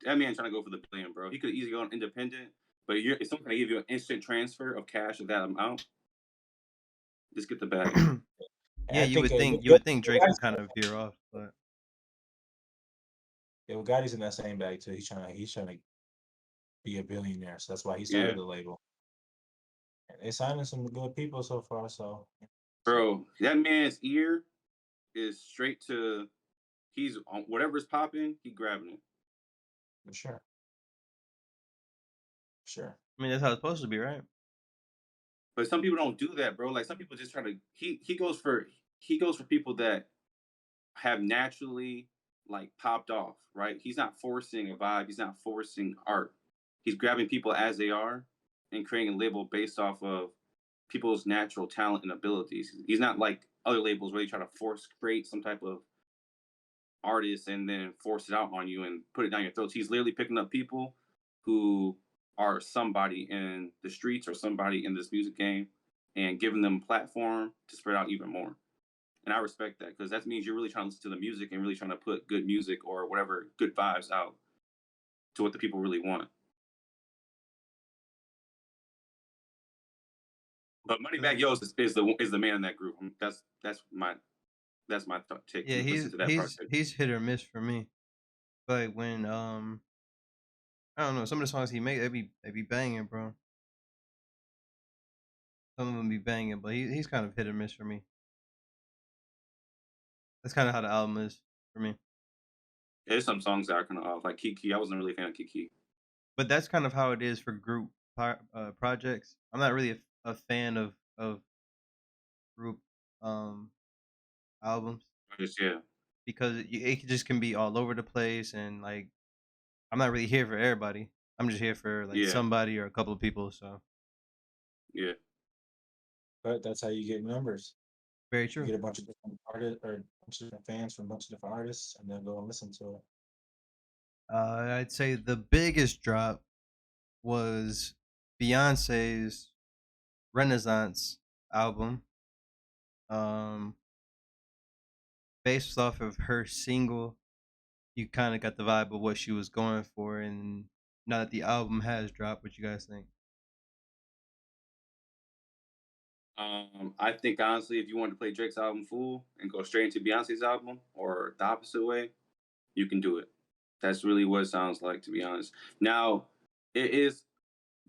[SPEAKER 1] that man trying to go for the billion, bro. He could easily go on independent, but if someone can give you an instant transfer of cash of that amount, just get the bag.
[SPEAKER 3] And
[SPEAKER 2] Yeah,
[SPEAKER 3] I think
[SPEAKER 2] you would think Drake would kind of veer off, but
[SPEAKER 3] yeah, Gotti's in that same bag too. He's trying to be a billionaire, so that's why he
[SPEAKER 1] Yeah,
[SPEAKER 3] started the label. And they signing some good people so far, so
[SPEAKER 1] bro, that man's ear is straight to he's on whatever's popping, he grabbing it.
[SPEAKER 3] for sure, sure.
[SPEAKER 2] I mean that's how it's supposed to be, right?
[SPEAKER 1] But some people don't do that, bro. Like some people just try to he goes for people that have naturally like popped off, right? He's not forcing a vibe, he's not forcing art. He's grabbing people as they are and creating a label based off of people's natural talent and abilities. He's not like other labels where they try to force create some type of artist and then force it out on you and put it down your throats. He's literally picking up people who are somebody in the streets or somebody in this music game and giving them a platform to spread out even more. And I respect that because that means you're really trying to listen to the music and really trying to put good music or whatever good vibes out to what the people really want. But Moneybagg Yo is the man in that group. That's my take
[SPEAKER 2] Yeah,
[SPEAKER 1] from listening to that project.
[SPEAKER 2] he's hit or miss for me. But when I don't know, some of the songs he make they be banging, bro. Some of them be banging, but he's kind of hit or miss for me. That's kind of how the album is for me.
[SPEAKER 1] There's some songs that are kind of off, like Kiki. I wasn't really a fan of Kiki.
[SPEAKER 2] But that's kind of how it is for group projects. I'm not really a fan of group um albums
[SPEAKER 1] Just yeah,
[SPEAKER 2] because it just can be all over the place, and like I'm not really here for everybody. I'm just here for like
[SPEAKER 1] yeah,
[SPEAKER 2] somebody or a couple of people. So
[SPEAKER 1] yeah.
[SPEAKER 3] But that's how you get numbers.
[SPEAKER 2] very
[SPEAKER 3] You
[SPEAKER 2] true.
[SPEAKER 3] get a bunch of different artists or a bunch of different fans from a bunch of different artists, and then go and listen to it.
[SPEAKER 2] I'd say the biggest drop was Beyonce's Renaissance album. Um, Based off of her single, you kind of got the vibe of what she was going for. And now that the album has dropped, what you guys think?
[SPEAKER 1] I think honestly, if you want to play Drake's album full and go straight into Beyonce's album, or the opposite way, you can do it. That's really what it sounds like, to be honest. Now, it is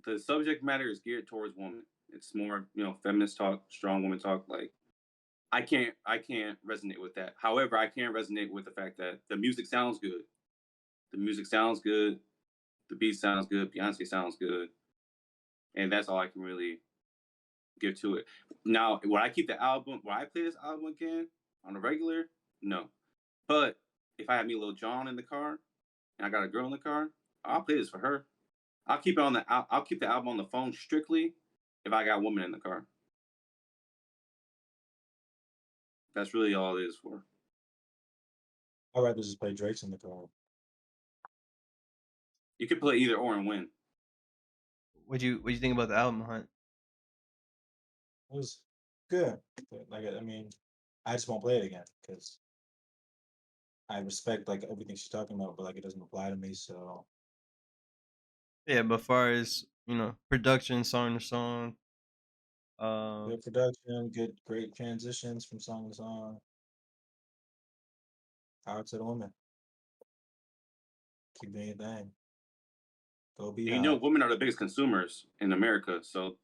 [SPEAKER 1] the subject matter is geared towards women. It's more, feminist talk, strong woman talk. Like I can't resonate with that. However, I can resonate with the fact that the music sounds good. The music sounds good. The beat sounds good. Beyonce sounds good, and that's all I can really give to it. Now, would I keep the album? Would I play this album again on a regular? No. But if I had me Lil Jon in the car and I got a girl in the car, I'll play this for her. I'll keep it on the. I'll keep the album on the phone strictly if I got a woman in the car. That's really all it is for.
[SPEAKER 3] I'd rather just play Drake's in the car.
[SPEAKER 1] You could play either or and win.
[SPEAKER 2] What you think about the album, Hunt?
[SPEAKER 3] It was good. But, like I mean, I just won't play it again because I respect like everything she's talking about, but like it doesn't apply to me. So
[SPEAKER 2] Yeah, but far as production, song to song,
[SPEAKER 3] good production, great transitions from song to song. Power to the woman. Keep doing your thing. Go Beehive.
[SPEAKER 1] Women are the biggest consumers in America, so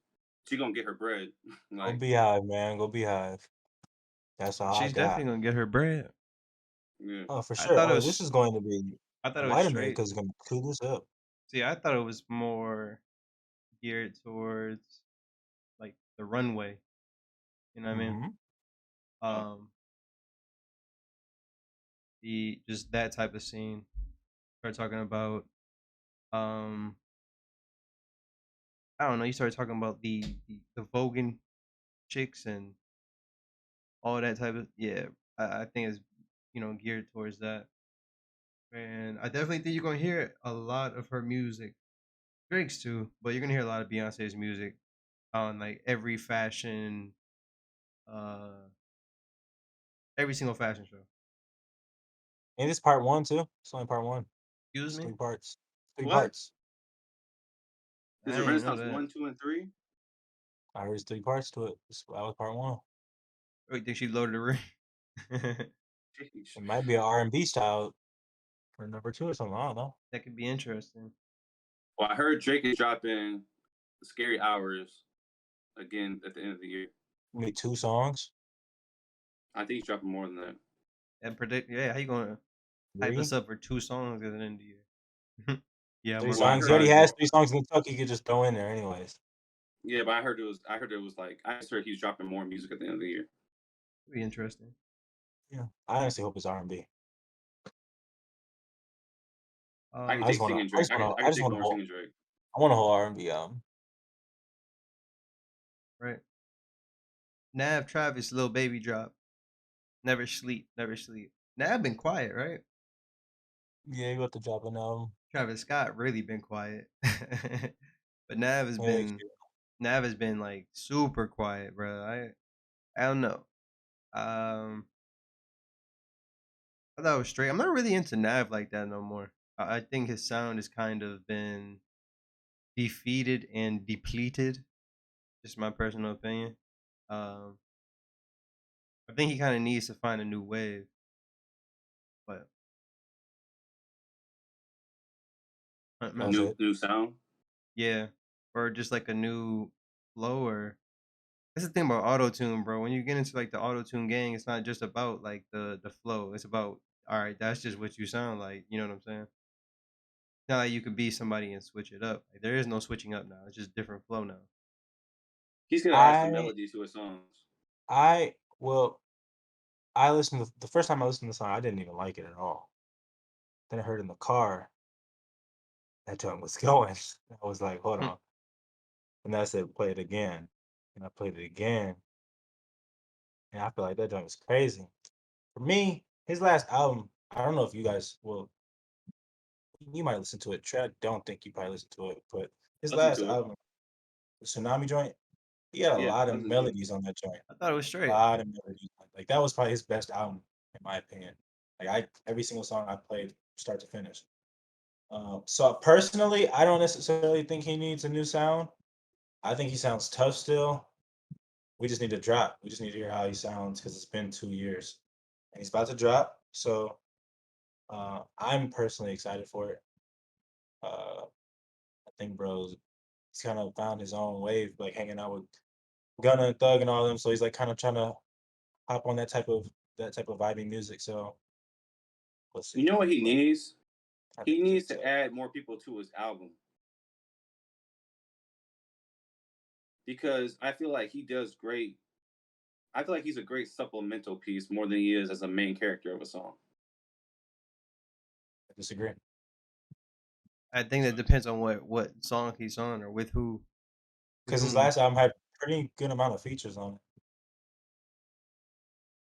[SPEAKER 1] she gonna get her bread.
[SPEAKER 3] Go
[SPEAKER 1] Like,
[SPEAKER 3] Beehive, man. Go Beehive. That's all I
[SPEAKER 2] she's
[SPEAKER 3] got.
[SPEAKER 2] definitely gonna get her bread.
[SPEAKER 1] yeah.
[SPEAKER 3] Oh, for
[SPEAKER 2] I
[SPEAKER 3] sure.
[SPEAKER 2] thought it
[SPEAKER 3] Oh, this
[SPEAKER 2] was
[SPEAKER 3] is going to be
[SPEAKER 2] I thought
[SPEAKER 3] a
[SPEAKER 2] it was
[SPEAKER 3] vitamin
[SPEAKER 2] straight.
[SPEAKER 3] because it's going to clean this up.
[SPEAKER 2] See, I thought it was more geared towards like the runway. You know what I mean?
[SPEAKER 3] Mm-hmm.
[SPEAKER 1] Oh,
[SPEAKER 2] Um, the just that type of scene. Start talking about um, I don't know. You started talking about the Vogan chicks and all that type of I think it's geared towards that. And I definitely think you're gonna hear a lot of her music, Drake's too, but you're gonna hear a lot of Beyonce's music on like every fashion uh Every single fashion show.
[SPEAKER 3] And it's part one too. It's only part one.
[SPEAKER 2] Excuse
[SPEAKER 3] It's
[SPEAKER 2] me?
[SPEAKER 3] 3 parts. 3
[SPEAKER 1] What?
[SPEAKER 3] parts.
[SPEAKER 1] Is
[SPEAKER 2] I
[SPEAKER 1] it
[SPEAKER 2] didn't know
[SPEAKER 1] Renaissance
[SPEAKER 2] that.
[SPEAKER 1] 1, 2, and 3?
[SPEAKER 3] I heard there's 3 parts to it. That was part one.
[SPEAKER 2] Oh, you think she loaded the ring?
[SPEAKER 1] Jeez.
[SPEAKER 3] It might be an R&B style for number 2 or something. I don't know.
[SPEAKER 2] That could be interesting.
[SPEAKER 1] Well, I heard Drake is dropping Scary Hours again at the end of the year.
[SPEAKER 3] Maybe 2 songs.
[SPEAKER 1] I think he's dropping more than that.
[SPEAKER 2] And predict, yeah, how you gonna hype
[SPEAKER 3] 3.
[SPEAKER 2] us up for 2 songs at the end of the year? Yeah,
[SPEAKER 3] 3
[SPEAKER 2] more
[SPEAKER 1] Well, I
[SPEAKER 3] songs. He
[SPEAKER 1] heard
[SPEAKER 3] already
[SPEAKER 1] it.
[SPEAKER 3] has 3 songs in the tuck he could just throw in there anyways.
[SPEAKER 1] Yeah, but I heard it was like I just heard he's dropping more music at the end of the year.
[SPEAKER 2] be interesting.
[SPEAKER 3] Yeah. I honestly hope it's R&B.
[SPEAKER 1] I can
[SPEAKER 3] I
[SPEAKER 1] take
[SPEAKER 3] just wanna
[SPEAKER 1] singing
[SPEAKER 3] I
[SPEAKER 1] Drake.
[SPEAKER 3] just
[SPEAKER 1] I
[SPEAKER 3] wanna
[SPEAKER 1] can
[SPEAKER 3] I just
[SPEAKER 1] take
[SPEAKER 3] want a
[SPEAKER 1] more
[SPEAKER 3] whole
[SPEAKER 1] singing Drake.
[SPEAKER 3] I want a whole R&B album.
[SPEAKER 2] Right. Nav, Travis, Lil Baby drop. Never sleep, never sleep. Nav been quiet, right?
[SPEAKER 3] Yeah, you got to drop an album.
[SPEAKER 2] Travis Scott really been quiet. But Nav has
[SPEAKER 3] Yeah,
[SPEAKER 2] been like super quiet, bro. I don't know. I thought it was straight. I'm not really into Nav like that no more. I think his sound has kind of been defeated and depleted. Just my personal opinion. Um, I think he kind of needs to find a new wave. But
[SPEAKER 3] That's it.
[SPEAKER 1] New sound.
[SPEAKER 2] yeah, or just like a new flow. Or that's the thing about auto tune, bro. When you get into like the auto tune gang, it's not just about like the flow. It's about, all right, that's just what you sound like. You know what I'm saying? It's not like you could be somebody and switch it up. Like, there is no switching up now. It's just different flow now.
[SPEAKER 1] He's gonna add some
[SPEAKER 3] I
[SPEAKER 1] melody to his songs.
[SPEAKER 3] well, I listened to the first time I listened to the song, I didn't even like it at all. Then I heard in the car that joint was going. I was like, hold on. And I said, play it again. And I played it again. And I feel like that joint was crazy. For me, his last album, I don't know if you guys will, you might listen to it. Trey, I don't think you probably listen to it, but his
[SPEAKER 1] Listen
[SPEAKER 3] last
[SPEAKER 1] to it.
[SPEAKER 3] album, the Tsunami joint, he had a
[SPEAKER 1] Yeah,
[SPEAKER 3] lot of
[SPEAKER 1] listen to it.
[SPEAKER 3] melodies on that joint.
[SPEAKER 2] I thought it was
[SPEAKER 3] A
[SPEAKER 2] straight.
[SPEAKER 3] lot of melodies. Like that was probably his best album, in my opinion. Like every single song I played, start to finish. So personally, I don't necessarily think he needs a new sound. I think he sounds tough still. We just need to drop. We just need to hear how he sounds because it's been 2 years, and he's about to drop. So I'm personally excited for it. I think bro's he's kind of found his own wave, like hanging out with Gunna and Thug and all them. So he's like kind of trying to hop on that type of vibing music. So we'll see.
[SPEAKER 1] You know what he
[SPEAKER 3] But
[SPEAKER 1] needs?
[SPEAKER 3] I
[SPEAKER 1] He
[SPEAKER 3] think
[SPEAKER 1] needs
[SPEAKER 3] it's
[SPEAKER 1] to add more people to his album. Because I feel like he does great. I feel like he's a great supplemental piece more than he is as a main character of a song.
[SPEAKER 3] I disagree.
[SPEAKER 2] I think that depends on what song he's on or with who.
[SPEAKER 3] Because his last album had pretty good amount of features on it.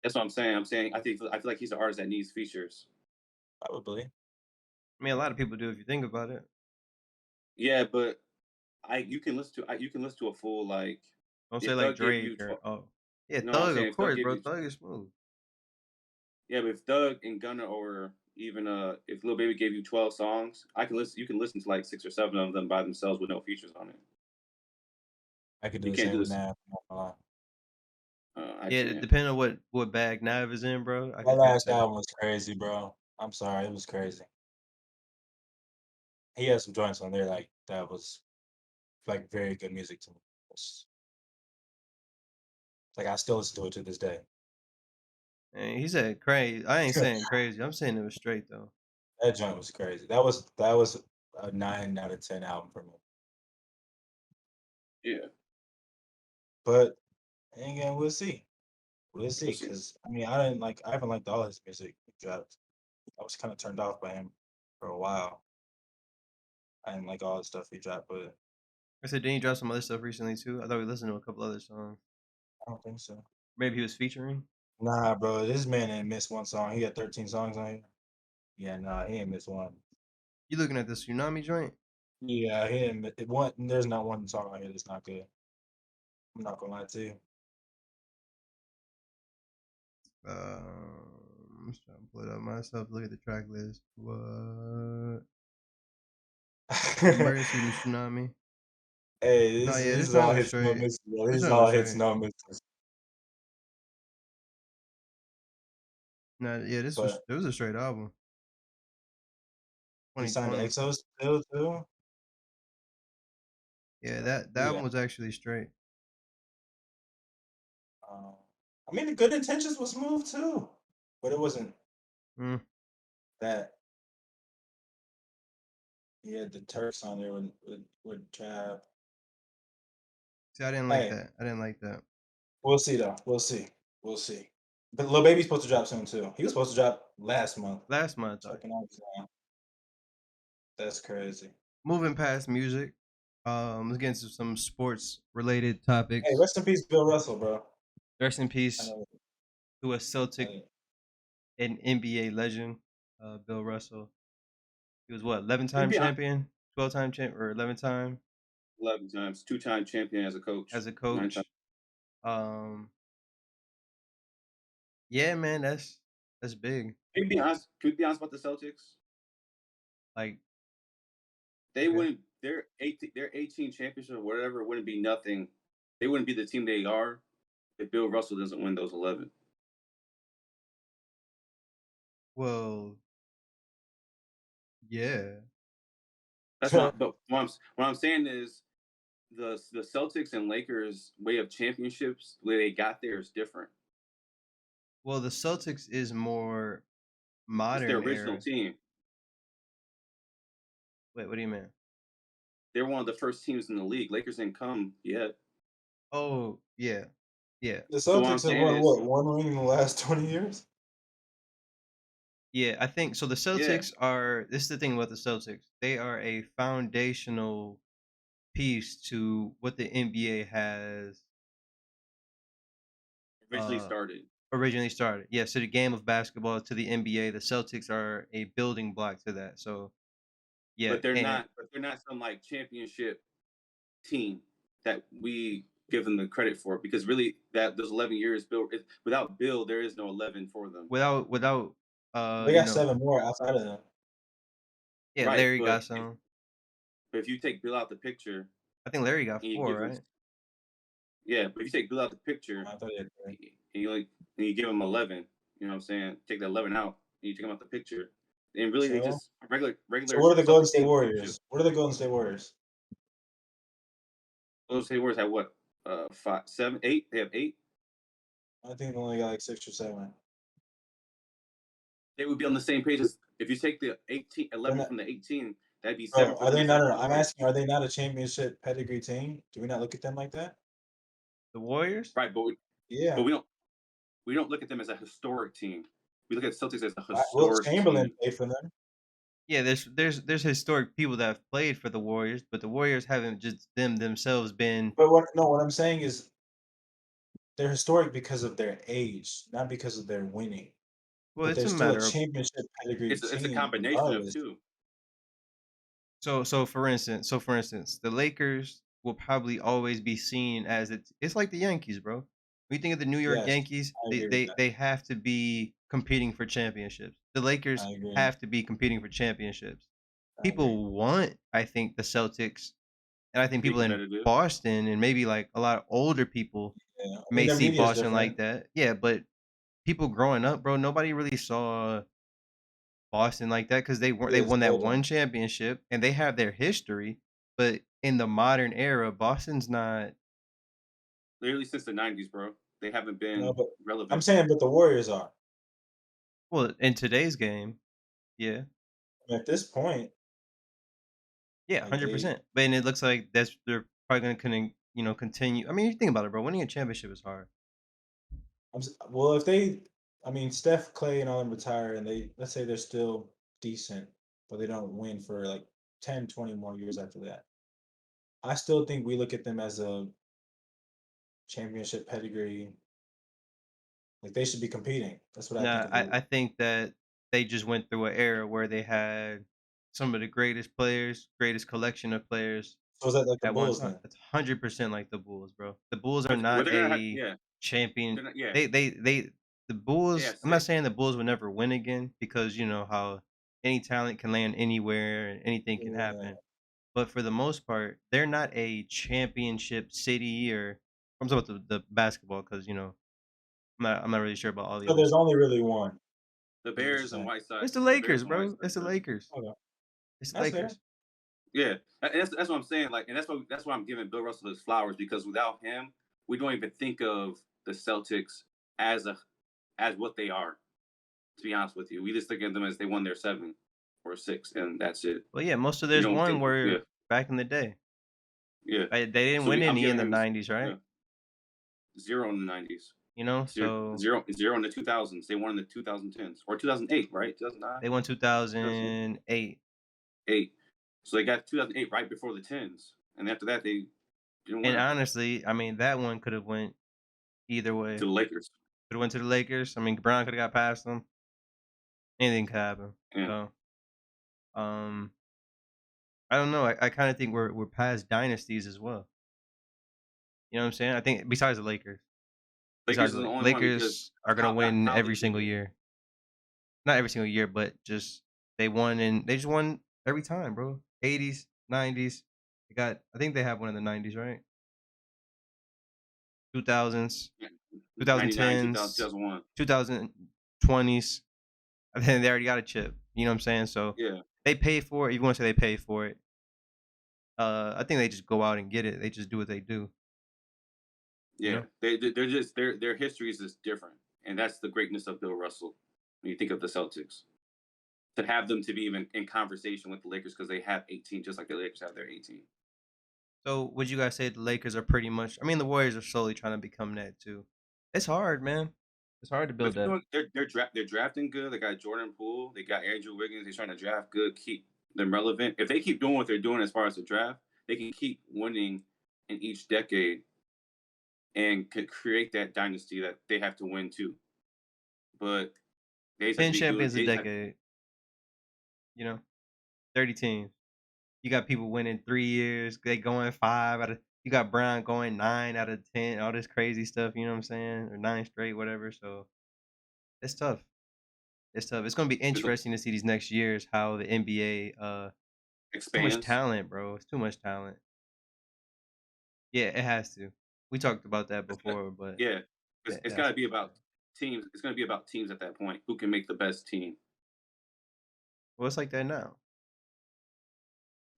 [SPEAKER 1] That's what I'm saying. I feel like he's an artist that needs features.
[SPEAKER 3] Probably.
[SPEAKER 2] I mean, a lot of people do if you think about it.
[SPEAKER 1] Yeah, but you can listen to a full like.
[SPEAKER 2] Don't
[SPEAKER 1] if
[SPEAKER 2] say like
[SPEAKER 1] Thug gave you
[SPEAKER 2] Drake or yeah,
[SPEAKER 1] No, I'm
[SPEAKER 2] Thug,
[SPEAKER 1] saying
[SPEAKER 2] of
[SPEAKER 1] if Thug
[SPEAKER 2] course,
[SPEAKER 1] gave
[SPEAKER 2] bro.
[SPEAKER 1] you
[SPEAKER 2] Thug is smooth.
[SPEAKER 1] Yeah, but if Thug and Gunna or even if Lil Baby gave you 12 songs, you can listen to like 6 or 7 of them by themselves with no features on it.
[SPEAKER 3] I could do
[SPEAKER 1] You
[SPEAKER 3] the
[SPEAKER 1] can't
[SPEAKER 3] same
[SPEAKER 1] do
[SPEAKER 3] with
[SPEAKER 1] this.
[SPEAKER 3] Nav. I'm not gonna lie.
[SPEAKER 1] I
[SPEAKER 2] Yeah,
[SPEAKER 1] can't.
[SPEAKER 2] depending on what bag Nav is in, bro. I
[SPEAKER 3] That
[SPEAKER 2] could do the
[SPEAKER 3] last
[SPEAKER 2] same.
[SPEAKER 3] album was crazy, bro. I'm sorry, it was crazy. He had some joints on there like that was like very good music to me. Like I still listen to it to this day.
[SPEAKER 2] And he said crazy. I ain't saying crazy. I'm saying it was straight though.
[SPEAKER 3] That joint was crazy. That was a 9 out of 10 album for me.
[SPEAKER 1] Yeah.
[SPEAKER 3] But again, we'll see. We'll see.
[SPEAKER 1] We'll see.
[SPEAKER 3] Because I haven't liked all his music he dropped. I was kind of turned off by him for a while. I didn't like all the stuff he dropped, but
[SPEAKER 2] I said, didn't he drop some other stuff recently too? I thought we listened to a couple other songs.
[SPEAKER 3] I don't think so.
[SPEAKER 2] Maybe he was featuring.
[SPEAKER 3] Nah, bro, this man didn't miss one song. He had 13 songs on here. Yeah, nah, he ain't missed one.
[SPEAKER 2] You looking at the Tsunami joint?
[SPEAKER 3] Yeah, he didn't. There's not one song on here that's not good. I'm not gonna lie to you.
[SPEAKER 2] I'm just trying to pull it up myself. Look at the track list. What? Emergency to Tsunami.
[SPEAKER 3] Hey,
[SPEAKER 2] No, yeah,
[SPEAKER 3] this
[SPEAKER 2] this
[SPEAKER 3] is all
[SPEAKER 2] joint was
[SPEAKER 3] hits, no
[SPEAKER 2] straight.
[SPEAKER 3] misses, bro.
[SPEAKER 2] This
[SPEAKER 3] This is
[SPEAKER 2] joint was
[SPEAKER 3] all hits,
[SPEAKER 2] straight.
[SPEAKER 3] no misses.
[SPEAKER 2] No, yeah, this was
[SPEAKER 3] But
[SPEAKER 2] it was a straight album.
[SPEAKER 3] he signed to
[SPEAKER 2] 2020.
[SPEAKER 3] EXO still too.
[SPEAKER 2] Yeah,
[SPEAKER 3] So
[SPEAKER 2] that
[SPEAKER 3] yeah.
[SPEAKER 2] album was actually straight.
[SPEAKER 3] I mean, the Good Intentions was smooth too, but it wasn't
[SPEAKER 2] Mm.
[SPEAKER 3] that. He had the Turks on there with Trav.
[SPEAKER 2] See, I didn't like
[SPEAKER 3] Hey,
[SPEAKER 2] that. I didn't like that.
[SPEAKER 3] we'll see though. We'll see. We'll see. But Lil Baby's supposed to drop soon too. He was supposed to drop last month.
[SPEAKER 2] Last month, though.
[SPEAKER 3] Checking out now. That's crazy.
[SPEAKER 2] Moving past music, let's get into some sports related topics.
[SPEAKER 3] Hey, rest in peace, Bill Russell, bro.
[SPEAKER 2] Rest in
[SPEAKER 3] I
[SPEAKER 2] peace
[SPEAKER 3] know.
[SPEAKER 2] to a Celtic and NBA legend, Bill Russell. He was what, 11-time
[SPEAKER 1] Maybe
[SPEAKER 2] champion, 12-time champ, or 11-time
[SPEAKER 1] 11 times, 2-time champion as a coach.
[SPEAKER 2] as a
[SPEAKER 1] 9
[SPEAKER 2] coach.
[SPEAKER 1] times.
[SPEAKER 2] Yeah, man, that's big.
[SPEAKER 1] Can we be honest? Can we be honest about the Celtics?
[SPEAKER 2] Like,
[SPEAKER 1] They
[SPEAKER 2] okay.
[SPEAKER 1] wouldn't. Their 18 championship or whatever wouldn't be nothing. They wouldn't be the team they are if Bill Russell doesn't win those 11.
[SPEAKER 2] Well, yeah.
[SPEAKER 1] That's not. But what I'm saying is the Celtics and Lakers way of championships, the way they got there is different.
[SPEAKER 2] Well, the Celtics is more
[SPEAKER 1] It's
[SPEAKER 2] modern
[SPEAKER 1] their original
[SPEAKER 2] era.
[SPEAKER 1] team.
[SPEAKER 2] Wait, what do you mean?
[SPEAKER 1] They're one of the first teams in the league. Lakers didn't come yet.
[SPEAKER 2] Oh, yeah. Yeah.
[SPEAKER 3] The
[SPEAKER 1] So what I'm
[SPEAKER 3] Celtics have
[SPEAKER 1] saying
[SPEAKER 3] won
[SPEAKER 1] is,
[SPEAKER 3] what, one ring in the last 20 years?
[SPEAKER 2] Yeah, I think so. The
[SPEAKER 1] yeah,
[SPEAKER 2] Celtics are, this is the thing about the Celtics. They are a foundational piece to what the NBA has
[SPEAKER 1] originally started.
[SPEAKER 2] originally started. Yeah, so the game of basketball to the NBA, the Celtics are a building block to that. So, yeah,
[SPEAKER 1] But they're
[SPEAKER 2] and
[SPEAKER 1] not. But they're not some like championship team that we give them the credit for, because really that those 11 years, Bill, without Bill, there is no 11 for them.
[SPEAKER 2] without
[SPEAKER 3] They
[SPEAKER 2] you
[SPEAKER 3] got
[SPEAKER 2] know,
[SPEAKER 3] 7 more outside of them.
[SPEAKER 2] yeah,
[SPEAKER 1] Right,
[SPEAKER 2] Larry got
[SPEAKER 1] but
[SPEAKER 2] some.
[SPEAKER 1] if you take Bill out the picture
[SPEAKER 2] I think Larry got
[SPEAKER 1] and you
[SPEAKER 2] 4,
[SPEAKER 1] give him,
[SPEAKER 2] right?
[SPEAKER 1] yeah, but if you take Bill out the picture
[SPEAKER 3] I thought he had 3.
[SPEAKER 1] and you give him 11, you know what I'm saying? Take the 11 out and you take him out the picture, and really they
[SPEAKER 3] So,
[SPEAKER 1] just regular
[SPEAKER 3] so what are the Golden
[SPEAKER 1] Celtics
[SPEAKER 3] State
[SPEAKER 1] team
[SPEAKER 3] Warriors? What are the Golden State Warriors?
[SPEAKER 1] Golden State Warriors have what? 5, 7, 8. They have 8.
[SPEAKER 3] I think they only got like 6 or 7.
[SPEAKER 1] They would be on the same page as if you take the 11
[SPEAKER 3] not,
[SPEAKER 1] from the 18. That'd be
[SPEAKER 3] bro,
[SPEAKER 1] 7 for
[SPEAKER 3] are
[SPEAKER 1] them,
[SPEAKER 3] they
[SPEAKER 1] 7
[SPEAKER 3] not?
[SPEAKER 1] for the
[SPEAKER 3] I'm
[SPEAKER 1] Warriors.
[SPEAKER 3] asking, are they not a championship pedigree team? Do we not look at them like that?
[SPEAKER 2] The Warriors?
[SPEAKER 1] Right, but
[SPEAKER 3] Yeah.
[SPEAKER 1] we don't look at them as a historic team. We look at Celtics as a
[SPEAKER 3] Will
[SPEAKER 1] historic
[SPEAKER 3] Chamberlain
[SPEAKER 1] team.
[SPEAKER 3] played for them?
[SPEAKER 2] Yeah, there's historic people that have played for the Warriors, but the Warriors haven't just themselves been.
[SPEAKER 3] But what I'm saying is they're historic because of their age, not because of their winning.
[SPEAKER 2] Well,
[SPEAKER 3] But
[SPEAKER 2] it's
[SPEAKER 3] they're
[SPEAKER 2] a
[SPEAKER 3] still a
[SPEAKER 2] matter of.
[SPEAKER 3] championship pedigree
[SPEAKER 1] It's a
[SPEAKER 3] team
[SPEAKER 1] combination of
[SPEAKER 3] regardless.
[SPEAKER 1] two.
[SPEAKER 2] So for instance, the Lakers will probably always be seen as it's like the Yankees, bro. When you think of the New York
[SPEAKER 3] Yes,
[SPEAKER 2] Yankees,
[SPEAKER 3] I
[SPEAKER 2] they
[SPEAKER 3] agree with
[SPEAKER 2] they,
[SPEAKER 3] that.
[SPEAKER 2] they have to be competing for championships. The Lakers
[SPEAKER 3] I agree.
[SPEAKER 2] have to be competing for championships.
[SPEAKER 3] I agree.
[SPEAKER 2] People want, I think, the Celtics, and I think
[SPEAKER 1] Be
[SPEAKER 2] people in
[SPEAKER 1] competitive.
[SPEAKER 2] Boston and maybe like a lot of older people
[SPEAKER 3] Yeah. I mean,
[SPEAKER 2] may
[SPEAKER 3] their
[SPEAKER 2] see
[SPEAKER 3] media is
[SPEAKER 2] Boston like
[SPEAKER 3] different.
[SPEAKER 2] that. Yeah, but people growing up, bro, nobody really saw Boston like that because they
[SPEAKER 3] Yeah,
[SPEAKER 2] won that
[SPEAKER 3] so
[SPEAKER 2] one championship and they have their history. But in the modern era, Boston's not.
[SPEAKER 1] Literally since the 90s, bro. They haven't
[SPEAKER 3] no,
[SPEAKER 1] been
[SPEAKER 3] but I'm
[SPEAKER 1] relevant.
[SPEAKER 3] saying, but the Warriors are.
[SPEAKER 2] Well, in today's game, yeah,
[SPEAKER 3] At this point,
[SPEAKER 2] yeah,
[SPEAKER 3] like they,
[SPEAKER 2] 100%. But and it looks like they're probably gonna continue. I mean, you think about it, bro. Winning a championship is hard.
[SPEAKER 3] well, if they, I mean, Steph, Clay, and all them retire, and let's say they're still decent, but they don't win for like 10, 20 more years after that. I still think we look at them as a championship pedigree. Like they should be competing. That's what I think
[SPEAKER 2] Nah,
[SPEAKER 3] of
[SPEAKER 2] I think that they just went through an era where they had some of the greatest players, greatest collection of players
[SPEAKER 3] So is that like the
[SPEAKER 2] at one
[SPEAKER 3] Bulls
[SPEAKER 2] time.
[SPEAKER 3] then?
[SPEAKER 2] It's 100% like the Bulls, bro. The Bulls are
[SPEAKER 1] But
[SPEAKER 2] not
[SPEAKER 1] they're gonna have,
[SPEAKER 2] a
[SPEAKER 1] yeah.
[SPEAKER 2] champion.
[SPEAKER 1] They're not, yeah.
[SPEAKER 2] They the
[SPEAKER 1] They
[SPEAKER 2] Bulls.
[SPEAKER 1] have
[SPEAKER 2] I'm not
[SPEAKER 1] 6.
[SPEAKER 2] saying the Bulls will never win again because you know how any talent can land anywhere and anything can
[SPEAKER 3] Yeah.
[SPEAKER 2] happen. But for the most part, they're not a championship city or I'm talking about the basketball because you know I'm not really sure about all the
[SPEAKER 3] So
[SPEAKER 2] other
[SPEAKER 3] there's
[SPEAKER 2] stuff.
[SPEAKER 3] only really one,
[SPEAKER 1] The
[SPEAKER 3] is what you're
[SPEAKER 1] Bears and
[SPEAKER 3] saying.
[SPEAKER 1] White Sox.
[SPEAKER 2] It's the
[SPEAKER 1] The Bears
[SPEAKER 2] Lakers,
[SPEAKER 1] and White
[SPEAKER 2] bro.
[SPEAKER 1] Sox.
[SPEAKER 2] It's the
[SPEAKER 1] Yeah.
[SPEAKER 2] Lakers.
[SPEAKER 3] Okay.
[SPEAKER 2] It's the
[SPEAKER 3] That's fair.
[SPEAKER 2] Lakers.
[SPEAKER 1] Yeah, and that's what I'm saying. Like, and that's why I'm giving Bill Russell his flowers because without him, we don't even think of the Celtics as what they are. To be honest with you, we just think of them as they won their 7 or 6, and that's it.
[SPEAKER 2] Well, yeah, most of
[SPEAKER 1] We
[SPEAKER 2] theirs
[SPEAKER 1] don't
[SPEAKER 2] won
[SPEAKER 1] think, yeah,
[SPEAKER 2] were back in the day.
[SPEAKER 1] yeah.
[SPEAKER 2] They didn't
[SPEAKER 1] So
[SPEAKER 2] win
[SPEAKER 1] I'm
[SPEAKER 2] any in
[SPEAKER 1] giving
[SPEAKER 2] the
[SPEAKER 1] him
[SPEAKER 2] '90s,
[SPEAKER 1] yeah,
[SPEAKER 2] right?
[SPEAKER 1] 0 in the '90s,
[SPEAKER 2] You know,
[SPEAKER 1] zero,
[SPEAKER 2] so
[SPEAKER 1] zero, zero in the 2000s. They won in the 2010s or 2008, right?
[SPEAKER 2] they
[SPEAKER 1] 2009,
[SPEAKER 2] won
[SPEAKER 1] 2008.
[SPEAKER 2] 2008.
[SPEAKER 1] So they got 2008 right before the 10s, and after that they didn't
[SPEAKER 2] And
[SPEAKER 1] win
[SPEAKER 2] honestly, I mean, that one could have went either
[SPEAKER 1] to
[SPEAKER 2] way.
[SPEAKER 1] the Lakers.
[SPEAKER 2] Could have went to the Lakers. I mean, Brown could have got past them. Anything could happen.
[SPEAKER 1] Yeah,
[SPEAKER 2] So, um, I don't know. I kind of think we're past dynasties as well. You know what I'm saying? I think besides the Lakers,
[SPEAKER 1] Lakers
[SPEAKER 2] besides
[SPEAKER 1] is
[SPEAKER 2] the
[SPEAKER 1] the only one because
[SPEAKER 2] Lakers are gonna
[SPEAKER 1] of
[SPEAKER 2] win
[SPEAKER 1] how they
[SPEAKER 2] every
[SPEAKER 1] did
[SPEAKER 2] single
[SPEAKER 1] it.
[SPEAKER 2] year. Not every single year, but just they just won every time, bro. 80s, 90s. They got. I think they have one in the 90s, right? 2000s,
[SPEAKER 1] Yeah. 99, 2000,
[SPEAKER 2] 2010s,
[SPEAKER 1] 2001.
[SPEAKER 2] 2020s. And then they already got a chip. You know what I'm saying? So
[SPEAKER 1] Yeah,
[SPEAKER 2] they pay for it. You want to say they pay for it? I think they just go out and get it. They just do what they do. You
[SPEAKER 1] yeah.
[SPEAKER 2] know?
[SPEAKER 1] They're just their history is just different, and that's the greatness of Bill Russell. When you think of the Celtics, to have them to be even in conversation with the Lakers because they have 18, just like the Lakers have their 18.
[SPEAKER 2] So would you guys say the Lakers are pretty much? I mean, the Warriors are slowly trying to become that too. It's hard, man. It's hard to
[SPEAKER 1] But
[SPEAKER 2] build that.
[SPEAKER 1] they're drafting good. They got Jordan Poole. They got Andrew Wiggins. They're trying to draft good, keep them relevant. If they keep doing what they're doing as far as the draft, they can keep winning in each decade and could create that dynasty that they have to win too. But they just have to
[SPEAKER 2] 10
[SPEAKER 1] be good.
[SPEAKER 2] champions a decade. You know, 30 teams. You got people winning 3 years. They going 5 out of. You got Brown going 9 out of 10. All this crazy stuff. You know what I'm saying? Or 9 straight, whatever. So it's tough. It's tough. It's gonna be interesting to see these next years how the NBA. Too much
[SPEAKER 1] expands.
[SPEAKER 2] talent, bro. It's too much talent. Yeah, it has to. We talked about that before, but
[SPEAKER 1] Yeah,
[SPEAKER 2] yeah, it
[SPEAKER 1] it's
[SPEAKER 2] has
[SPEAKER 1] got
[SPEAKER 2] to
[SPEAKER 1] to be
[SPEAKER 2] expand.
[SPEAKER 1] about teams. It's going to be about teams at that point. Who can make the best team?
[SPEAKER 2] Well, it's like that now.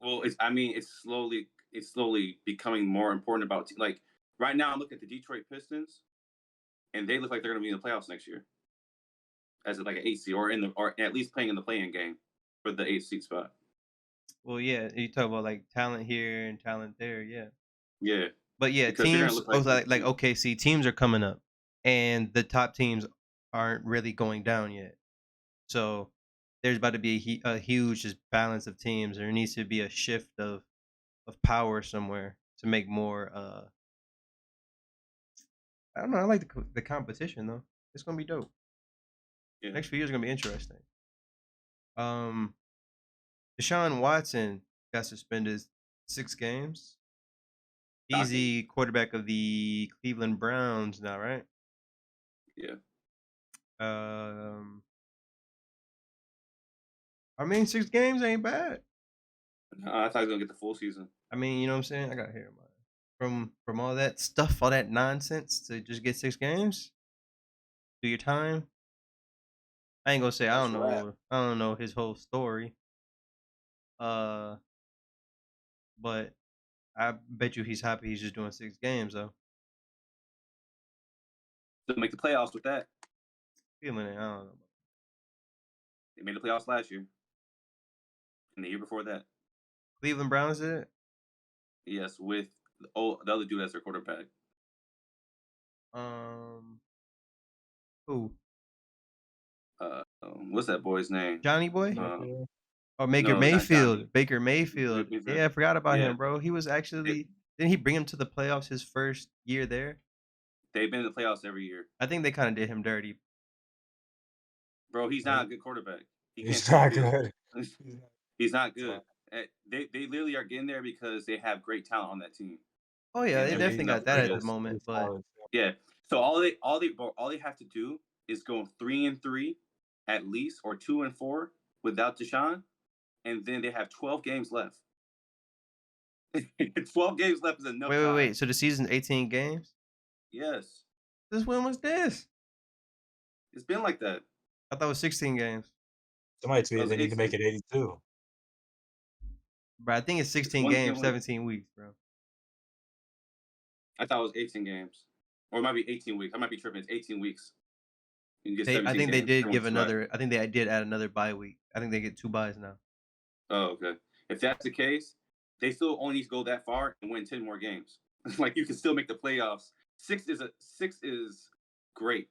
[SPEAKER 1] Well, I mean, it's slowly becoming more important about like right now. I'm looking at the Detroit Pistons, and they look like they're going to be in the playoffs next year as like an 8 seed or at least playing in the playing game for the 8 seed spot.
[SPEAKER 2] Well, yeah, you talk about like talent here and talent there, yeah.
[SPEAKER 1] Yeah,
[SPEAKER 2] But yeah,
[SPEAKER 1] because they're going to
[SPEAKER 2] teams
[SPEAKER 1] look
[SPEAKER 2] oh,
[SPEAKER 1] like
[SPEAKER 2] like OKC teams are coming up, and the top teams aren't really going down yet. So there's about to be a huge just balance of teams. There needs to be a shift of power somewhere to make more. I don't know. I like the competition though. It's gonna be dope.
[SPEAKER 1] yeah.
[SPEAKER 2] Next few years are gonna be interesting. Um, Deshaun Watson got suspended 6 games. He's
[SPEAKER 1] Shocking.
[SPEAKER 2] the quarterback of the Cleveland Browns now, right?
[SPEAKER 1] Yeah,
[SPEAKER 2] Um, I mean, 6 games ain't bad.
[SPEAKER 1] I thought he was going to get the full season.
[SPEAKER 2] I mean, you know what I'm saying? I got here, man. From all that stuff, all that nonsense to just get 6 games, do your time. I ain't gonna say
[SPEAKER 3] That's right.
[SPEAKER 2] I don't know his whole story. Uh, but I bet you he's happy he's just doing 6 games though.
[SPEAKER 1] To make the playoffs with that,
[SPEAKER 2] Feeling it, I don't know.
[SPEAKER 1] they made the playoffs last year and the year before that.
[SPEAKER 2] Cleveland Browns did it.
[SPEAKER 1] Yes, with the other dude as their quarterback.
[SPEAKER 2] Who?
[SPEAKER 1] What's that boy's name?
[SPEAKER 2] Johnny Boy?
[SPEAKER 3] Mayfield.
[SPEAKER 2] Or Baker
[SPEAKER 1] No, not Johnny.
[SPEAKER 2] Mayfield. Baker Mayfield.
[SPEAKER 1] Mayfield.
[SPEAKER 2] Yeah, I forgot about
[SPEAKER 1] Yeah.
[SPEAKER 2] him, bro. He was
[SPEAKER 1] They,
[SPEAKER 2] actually didn't he bring him to the playoffs his first year there?
[SPEAKER 1] they've been in the playoffs every year.
[SPEAKER 2] I think they kind of did him dirty.
[SPEAKER 1] Bro, he's not a good quarterback. He can't
[SPEAKER 3] He's
[SPEAKER 1] see the
[SPEAKER 3] not
[SPEAKER 1] field.
[SPEAKER 3] good.
[SPEAKER 1] He's not good. They literally are getting there because they have great talent on that team.
[SPEAKER 2] Oh yeah,
[SPEAKER 1] And
[SPEAKER 2] they
[SPEAKER 1] they're
[SPEAKER 2] definitely
[SPEAKER 1] just
[SPEAKER 2] got that at the
[SPEAKER 1] upgraded.
[SPEAKER 2] moment, but
[SPEAKER 1] Yeah. So all they have to do is going 3-3 at least, or 2-4 without Deshaun, and then they have 12 games left. 12 games left is enough
[SPEAKER 2] Wait, wait,
[SPEAKER 1] time.
[SPEAKER 2] wait. So the season's 18 games?
[SPEAKER 1] Yes,
[SPEAKER 2] This when was this?
[SPEAKER 1] it's been like that.
[SPEAKER 2] I thought it was 16 games.
[SPEAKER 3] Somebody
[SPEAKER 1] That
[SPEAKER 3] tweeted
[SPEAKER 1] was
[SPEAKER 3] they need to make
[SPEAKER 1] 18.
[SPEAKER 3] it 82.
[SPEAKER 2] Bro, I think it's 16
[SPEAKER 1] one
[SPEAKER 2] games,
[SPEAKER 1] game.
[SPEAKER 2] 17 weeks, bro.
[SPEAKER 1] I thought it was 18 games, or it might be 18 weeks. I might be tripping. It's 18 weeks. You get
[SPEAKER 2] I
[SPEAKER 1] 17
[SPEAKER 2] think they
[SPEAKER 1] games.
[SPEAKER 2] did
[SPEAKER 1] Everyone
[SPEAKER 2] give
[SPEAKER 1] gets a bye.
[SPEAKER 2] another. I think they did add another bye week. I think they get 2 byes now.
[SPEAKER 1] Oh, okay. If that's the case, they still only need to go that far and win 10 more games. Like, you can still make the playoffs. Six is great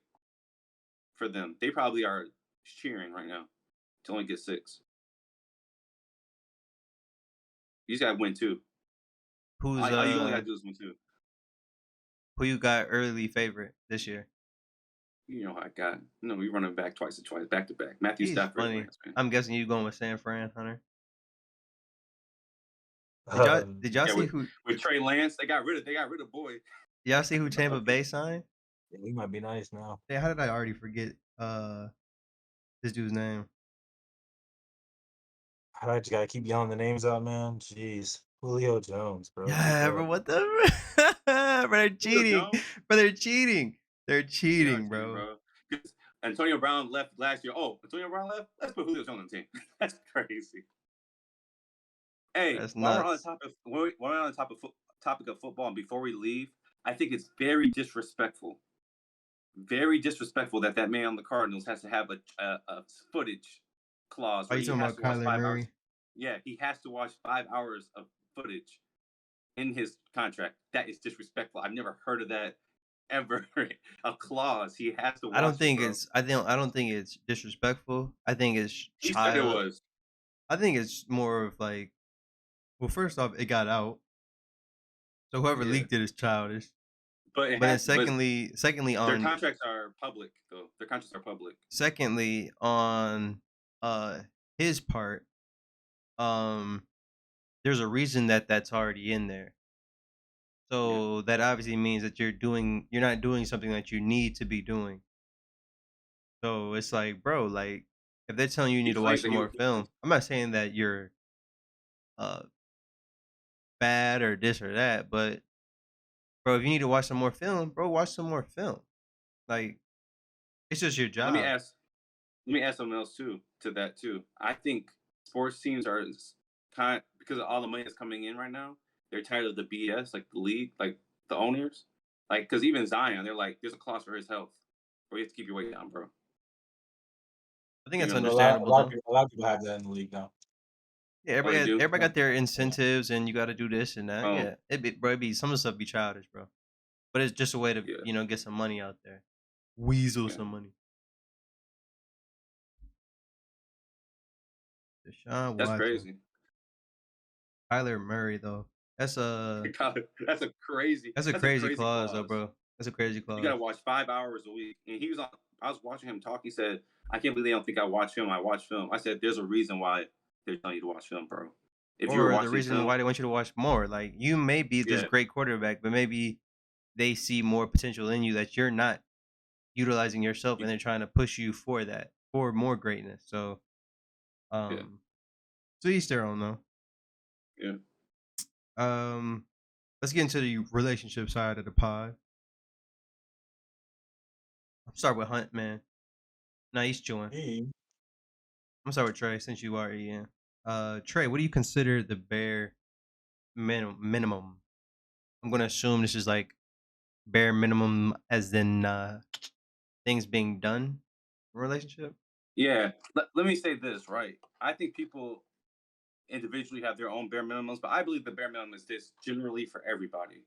[SPEAKER 1] for them. They probably are cheering right now to only get 6. You just got to win 2.
[SPEAKER 2] Who's
[SPEAKER 1] All you only got to do is win 2.
[SPEAKER 2] who you got early favorite this year?
[SPEAKER 1] You know how I got. No, we running back twice back to back. Matthew
[SPEAKER 2] He's
[SPEAKER 1] Stafford.
[SPEAKER 2] funny.
[SPEAKER 1] Lance, man.
[SPEAKER 2] I'm guessing you going with San Fran, Hunter.
[SPEAKER 3] Um,
[SPEAKER 2] Did y'all
[SPEAKER 1] Yeah,
[SPEAKER 2] see who?
[SPEAKER 1] With Trey Lance, they got rid of Boy.
[SPEAKER 2] Y'all see who Tampa Bay signed?
[SPEAKER 3] yeah, we might be nice now.
[SPEAKER 2] Yeah, how did I already forget this dude's name?
[SPEAKER 3] I just gotta keep yelling the names out, man. Jeez, Julio Jones, bro.
[SPEAKER 2] Yeah,
[SPEAKER 3] keep
[SPEAKER 2] bro,
[SPEAKER 3] up.
[SPEAKER 2] what the? Bro, they're cheating.
[SPEAKER 1] Jones?
[SPEAKER 2] Bro, they're cheating. They're
[SPEAKER 1] They are
[SPEAKER 2] cheating,
[SPEAKER 1] cheating,
[SPEAKER 2] bro.
[SPEAKER 1] 'Cause Antonio Brown left last year. Oh, Antonio Brown left? Let's put Julio Jones on the team. That's crazy. Hey,
[SPEAKER 2] That's
[SPEAKER 1] while we're on the
[SPEAKER 2] nuts.
[SPEAKER 1] topic of football, and before we leave, I think it's very disrespectful that man on the Cardinals has to have a footage clause
[SPEAKER 2] Are
[SPEAKER 1] where
[SPEAKER 2] you
[SPEAKER 1] he
[SPEAKER 2] talking
[SPEAKER 1] has
[SPEAKER 2] about
[SPEAKER 1] to watch
[SPEAKER 2] Kyler
[SPEAKER 1] 5 hours.
[SPEAKER 2] Murray?
[SPEAKER 1] Yeah, he has to watch 5 hours of footage in his contract. That is disrespectful. I've never heard of that ever. A clause. He has to watch
[SPEAKER 2] I don't
[SPEAKER 1] it,
[SPEAKER 2] think
[SPEAKER 1] bro.
[SPEAKER 2] it's. I don't think it's disrespectful. I think it's
[SPEAKER 1] He said it
[SPEAKER 2] child.
[SPEAKER 1] was.
[SPEAKER 2] I think it's more of like. Well, first off, it got out, so whoever
[SPEAKER 1] Yeah.
[SPEAKER 2] leaked it is childish.
[SPEAKER 1] But it
[SPEAKER 2] But then
[SPEAKER 1] has. But
[SPEAKER 2] secondly
[SPEAKER 1] their
[SPEAKER 2] on
[SPEAKER 1] contracts are public, though. Their contracts are public.
[SPEAKER 2] secondly on his part, there's a reason that that's already in there. So that obviously means that you're not doing something that you need to be doing. So it's like, bro, like if they're telling you you
[SPEAKER 1] He
[SPEAKER 2] need to
[SPEAKER 1] claims
[SPEAKER 2] watch
[SPEAKER 1] that
[SPEAKER 2] some
[SPEAKER 1] he
[SPEAKER 2] more film, I'm not saying that you're uh bad or this or that, but bro, if you need to watch some more film, bro, watch some more film. Like it's just your
[SPEAKER 1] Let me
[SPEAKER 2] job.
[SPEAKER 1] ask. Let me add something else too to that too. I think sports teams are kind because of all the money that's coming in right now. They're tired of the BS, like the league, like the owners, like because even Zion, they're like, there's a clause for his health, bro. You have to keep your weight down, bro.
[SPEAKER 2] I think
[SPEAKER 1] You
[SPEAKER 2] that's
[SPEAKER 1] know,
[SPEAKER 3] A
[SPEAKER 2] understandable
[SPEAKER 3] lot of
[SPEAKER 2] though.
[SPEAKER 3] people, a lot of people have that in the league now.
[SPEAKER 2] Yeah,
[SPEAKER 1] Oh, they do.
[SPEAKER 2] everybody got their incentives, and you got to do this and that.
[SPEAKER 1] Oh,
[SPEAKER 2] Yeah, it'd be some of the stuff be childish, bro. But it's just a way to
[SPEAKER 1] yeah,
[SPEAKER 2] get some money out there, weasel
[SPEAKER 1] yeah.
[SPEAKER 2] some money. Deshaun
[SPEAKER 1] That's
[SPEAKER 2] Watson,
[SPEAKER 1] crazy.
[SPEAKER 2] Kyler Murray though. That's a
[SPEAKER 1] That's a crazy.
[SPEAKER 2] that's a
[SPEAKER 1] That's a
[SPEAKER 2] crazy
[SPEAKER 1] crazy
[SPEAKER 2] clause though,
[SPEAKER 1] clause.
[SPEAKER 2] bro. That's a crazy
[SPEAKER 1] You
[SPEAKER 2] clause.
[SPEAKER 1] gotta watch 5 hours a week, and he was on. I was watching him talk. He said, "I can't believe they don't think I watch film. I watch film." I said, "There's a reason why they're telling you to watch film, bro. If you were
[SPEAKER 2] Or the
[SPEAKER 1] watching
[SPEAKER 2] reason
[SPEAKER 1] film,
[SPEAKER 2] why they want you to watch more. Like you may be this
[SPEAKER 1] yeah,
[SPEAKER 2] great quarterback, but maybe they see more potential in you that you're not utilizing yourself, and they're trying to push you for that, for more greatness. So,
[SPEAKER 1] yeah,
[SPEAKER 2] to each their own though.
[SPEAKER 1] yeah."
[SPEAKER 2] Let's get into the relationship side of the pod. I'll start with Hunt, man. Nah, he's chewing.
[SPEAKER 3] Hey,
[SPEAKER 2] I'm sorry with Trey, since you are in. Trey, what do you consider the bare minimum? I'm gonna assume this is like bare minimum, as in things being done in a relationship.
[SPEAKER 1] Yeah. Let me say this, right? I think people individually have their own bare minimums, but I believe the bare minimum is this generally for everybody.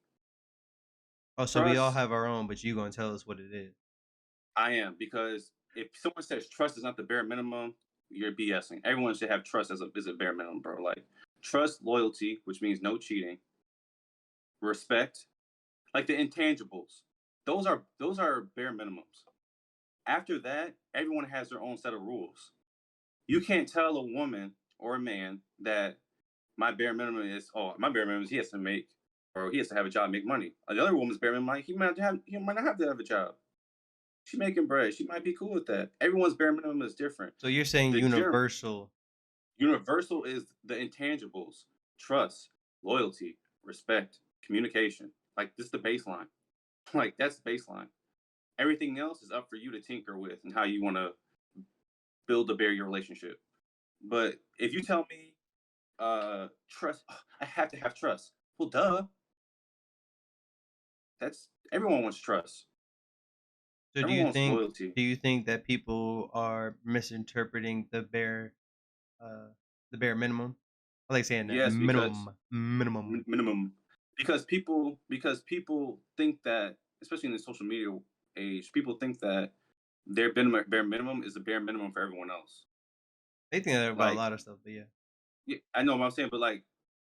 [SPEAKER 2] Oh, so we all
[SPEAKER 1] Trust,
[SPEAKER 2] have our own, but you gonna tell us what it is?
[SPEAKER 1] I am, because if someone says trust is not the bare minimum, you're BSing. Everyone should have trust as a bare minimum, bro. Like trust, loyalty, which means no cheating, respect, like the intangibles. Those are bare minimums. After that, everyone has their own set of rules. You can't tell a woman or a man that my bare minimum is, oh, my bare minimum is he has to make, or he has to have a job, make money. The other woman's bare minimum, he might not have to have a job. She making bread. She might be cool with that. Everyone's bare minimum is different.
[SPEAKER 2] So you're saying
[SPEAKER 1] The general
[SPEAKER 2] universal.
[SPEAKER 1] universal is the intangibles: trust, loyalty, respect, communication. Like this is the baseline. Like that's baseline. Everything else is up for you to tinker with and how you want to build a barrier relationship. But if you tell me trust, "Oh, I have to have trust." Well, duh. That's everyone wants trust.
[SPEAKER 2] So
[SPEAKER 1] Everyone wants loyalty.
[SPEAKER 2] do you think that people are misinterpreting uh the bare minimum? I like saying that
[SPEAKER 1] Yes, because
[SPEAKER 2] minimum.
[SPEAKER 1] minimum because people think that, especially in the social media age, people think that their bare minimum is the bare minimum for everyone else.
[SPEAKER 2] They think that about a
[SPEAKER 1] Like,
[SPEAKER 2] lot of stuff, but yeah.
[SPEAKER 1] yeah, I know what I'm saying, but like,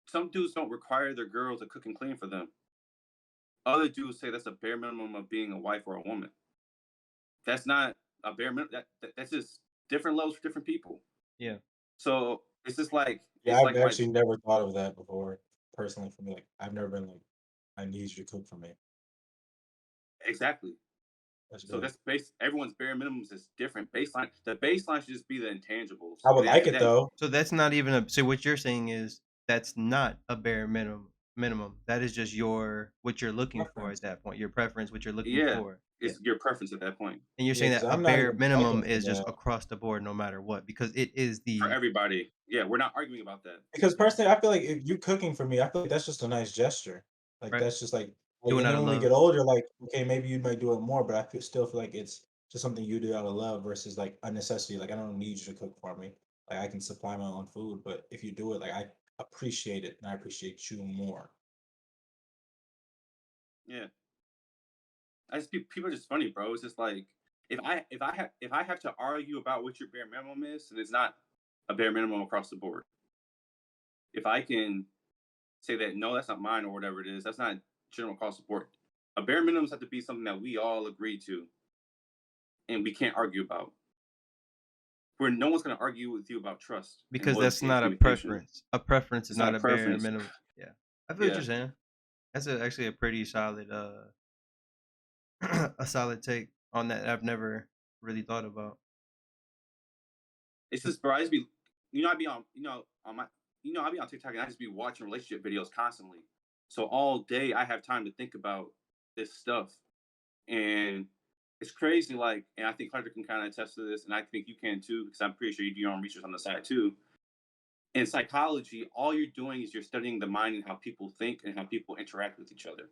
[SPEAKER 1] some dudes don't require their girl to cook and clean for them. Other dudes say that's a bare minimum of being a wife or a woman. That's not a bare minimum. That's just different levels for different people.
[SPEAKER 2] Yeah.
[SPEAKER 1] So it's just like
[SPEAKER 3] Yeah,
[SPEAKER 1] it's
[SPEAKER 3] I've
[SPEAKER 1] like my
[SPEAKER 3] actually never thought of that before, personally for me. Like, I've never been like, I need you to cook for me.
[SPEAKER 1] exactly.
[SPEAKER 3] That's
[SPEAKER 1] So
[SPEAKER 3] good.
[SPEAKER 1] that's base. Everyone's bare minimums is different. Baseline. The baseline should just be the intangibles,
[SPEAKER 3] I would
[SPEAKER 1] and
[SPEAKER 3] like
[SPEAKER 1] that
[SPEAKER 3] it
[SPEAKER 1] that
[SPEAKER 3] though.
[SPEAKER 2] So that's not even a so what you're saying is that's not a bare minimum. That is just your what you're looking for at
[SPEAKER 3] Preference.
[SPEAKER 2] that point. Your preference, what you're looking
[SPEAKER 1] yeah,
[SPEAKER 2] for. Yeah.
[SPEAKER 1] it's your preference at that point
[SPEAKER 2] And you're
[SPEAKER 3] Yeah,
[SPEAKER 2] saying
[SPEAKER 3] because
[SPEAKER 2] that a
[SPEAKER 3] I'm not
[SPEAKER 2] bare
[SPEAKER 3] even begging
[SPEAKER 2] minimum
[SPEAKER 3] for
[SPEAKER 2] is just
[SPEAKER 3] that.
[SPEAKER 2] across the board no matter what because it is
[SPEAKER 1] for
[SPEAKER 2] the
[SPEAKER 1] everybody. Yeah, we're not arguing about that.
[SPEAKER 3] Because personally, I feel like if you cooking for me, I feel like that's just a nice gesture. Like
[SPEAKER 2] right
[SPEAKER 3] that's just like,
[SPEAKER 2] doing
[SPEAKER 3] and
[SPEAKER 2] out
[SPEAKER 3] then
[SPEAKER 2] of
[SPEAKER 3] when we
[SPEAKER 2] love.
[SPEAKER 3] get older, like okay, maybe you might do it more, but still feel like it's just something you do out of love versus like a necessity. Like I don't need you to cook for me. Like I can supply my own food, but if you do it, like I appreciate it and I appreciate you more.
[SPEAKER 1] Yeah, people are just funny, bro. It's just like if I have to argue about what your bare minimum is, and it's not a bare minimum across the board. If I can say that no, that's not mine or whatever it is, that's not general across the board. A bare minimums have to be something that we all agree to and we can't argue about. Where no one's going to argue with you about trust and
[SPEAKER 2] Because that's
[SPEAKER 1] loyalty and
[SPEAKER 2] not a
[SPEAKER 1] communication.
[SPEAKER 2] preference. A preference is
[SPEAKER 1] It's not
[SPEAKER 2] not
[SPEAKER 1] a
[SPEAKER 2] a bare
[SPEAKER 1] preference.
[SPEAKER 2] minimum. Yeah. I feel what
[SPEAKER 1] Yeah,
[SPEAKER 2] you're saying. That's actually a pretty solid a solid take on that I've never really thought about.
[SPEAKER 1] it's
[SPEAKER 2] 'Cause-
[SPEAKER 1] just, bro. I just be, I be on, on my, I be on TikTok and I just be watching relationship videos constantly. So all day I have time to think about this stuff, and it's crazy. Like, and I think Hunter can kind of attest to this, and I think you can too, because I'm pretty sure you do your own research on the side too. In psychology, all you're doing is you're studying the mind and how people think and how people interact with each other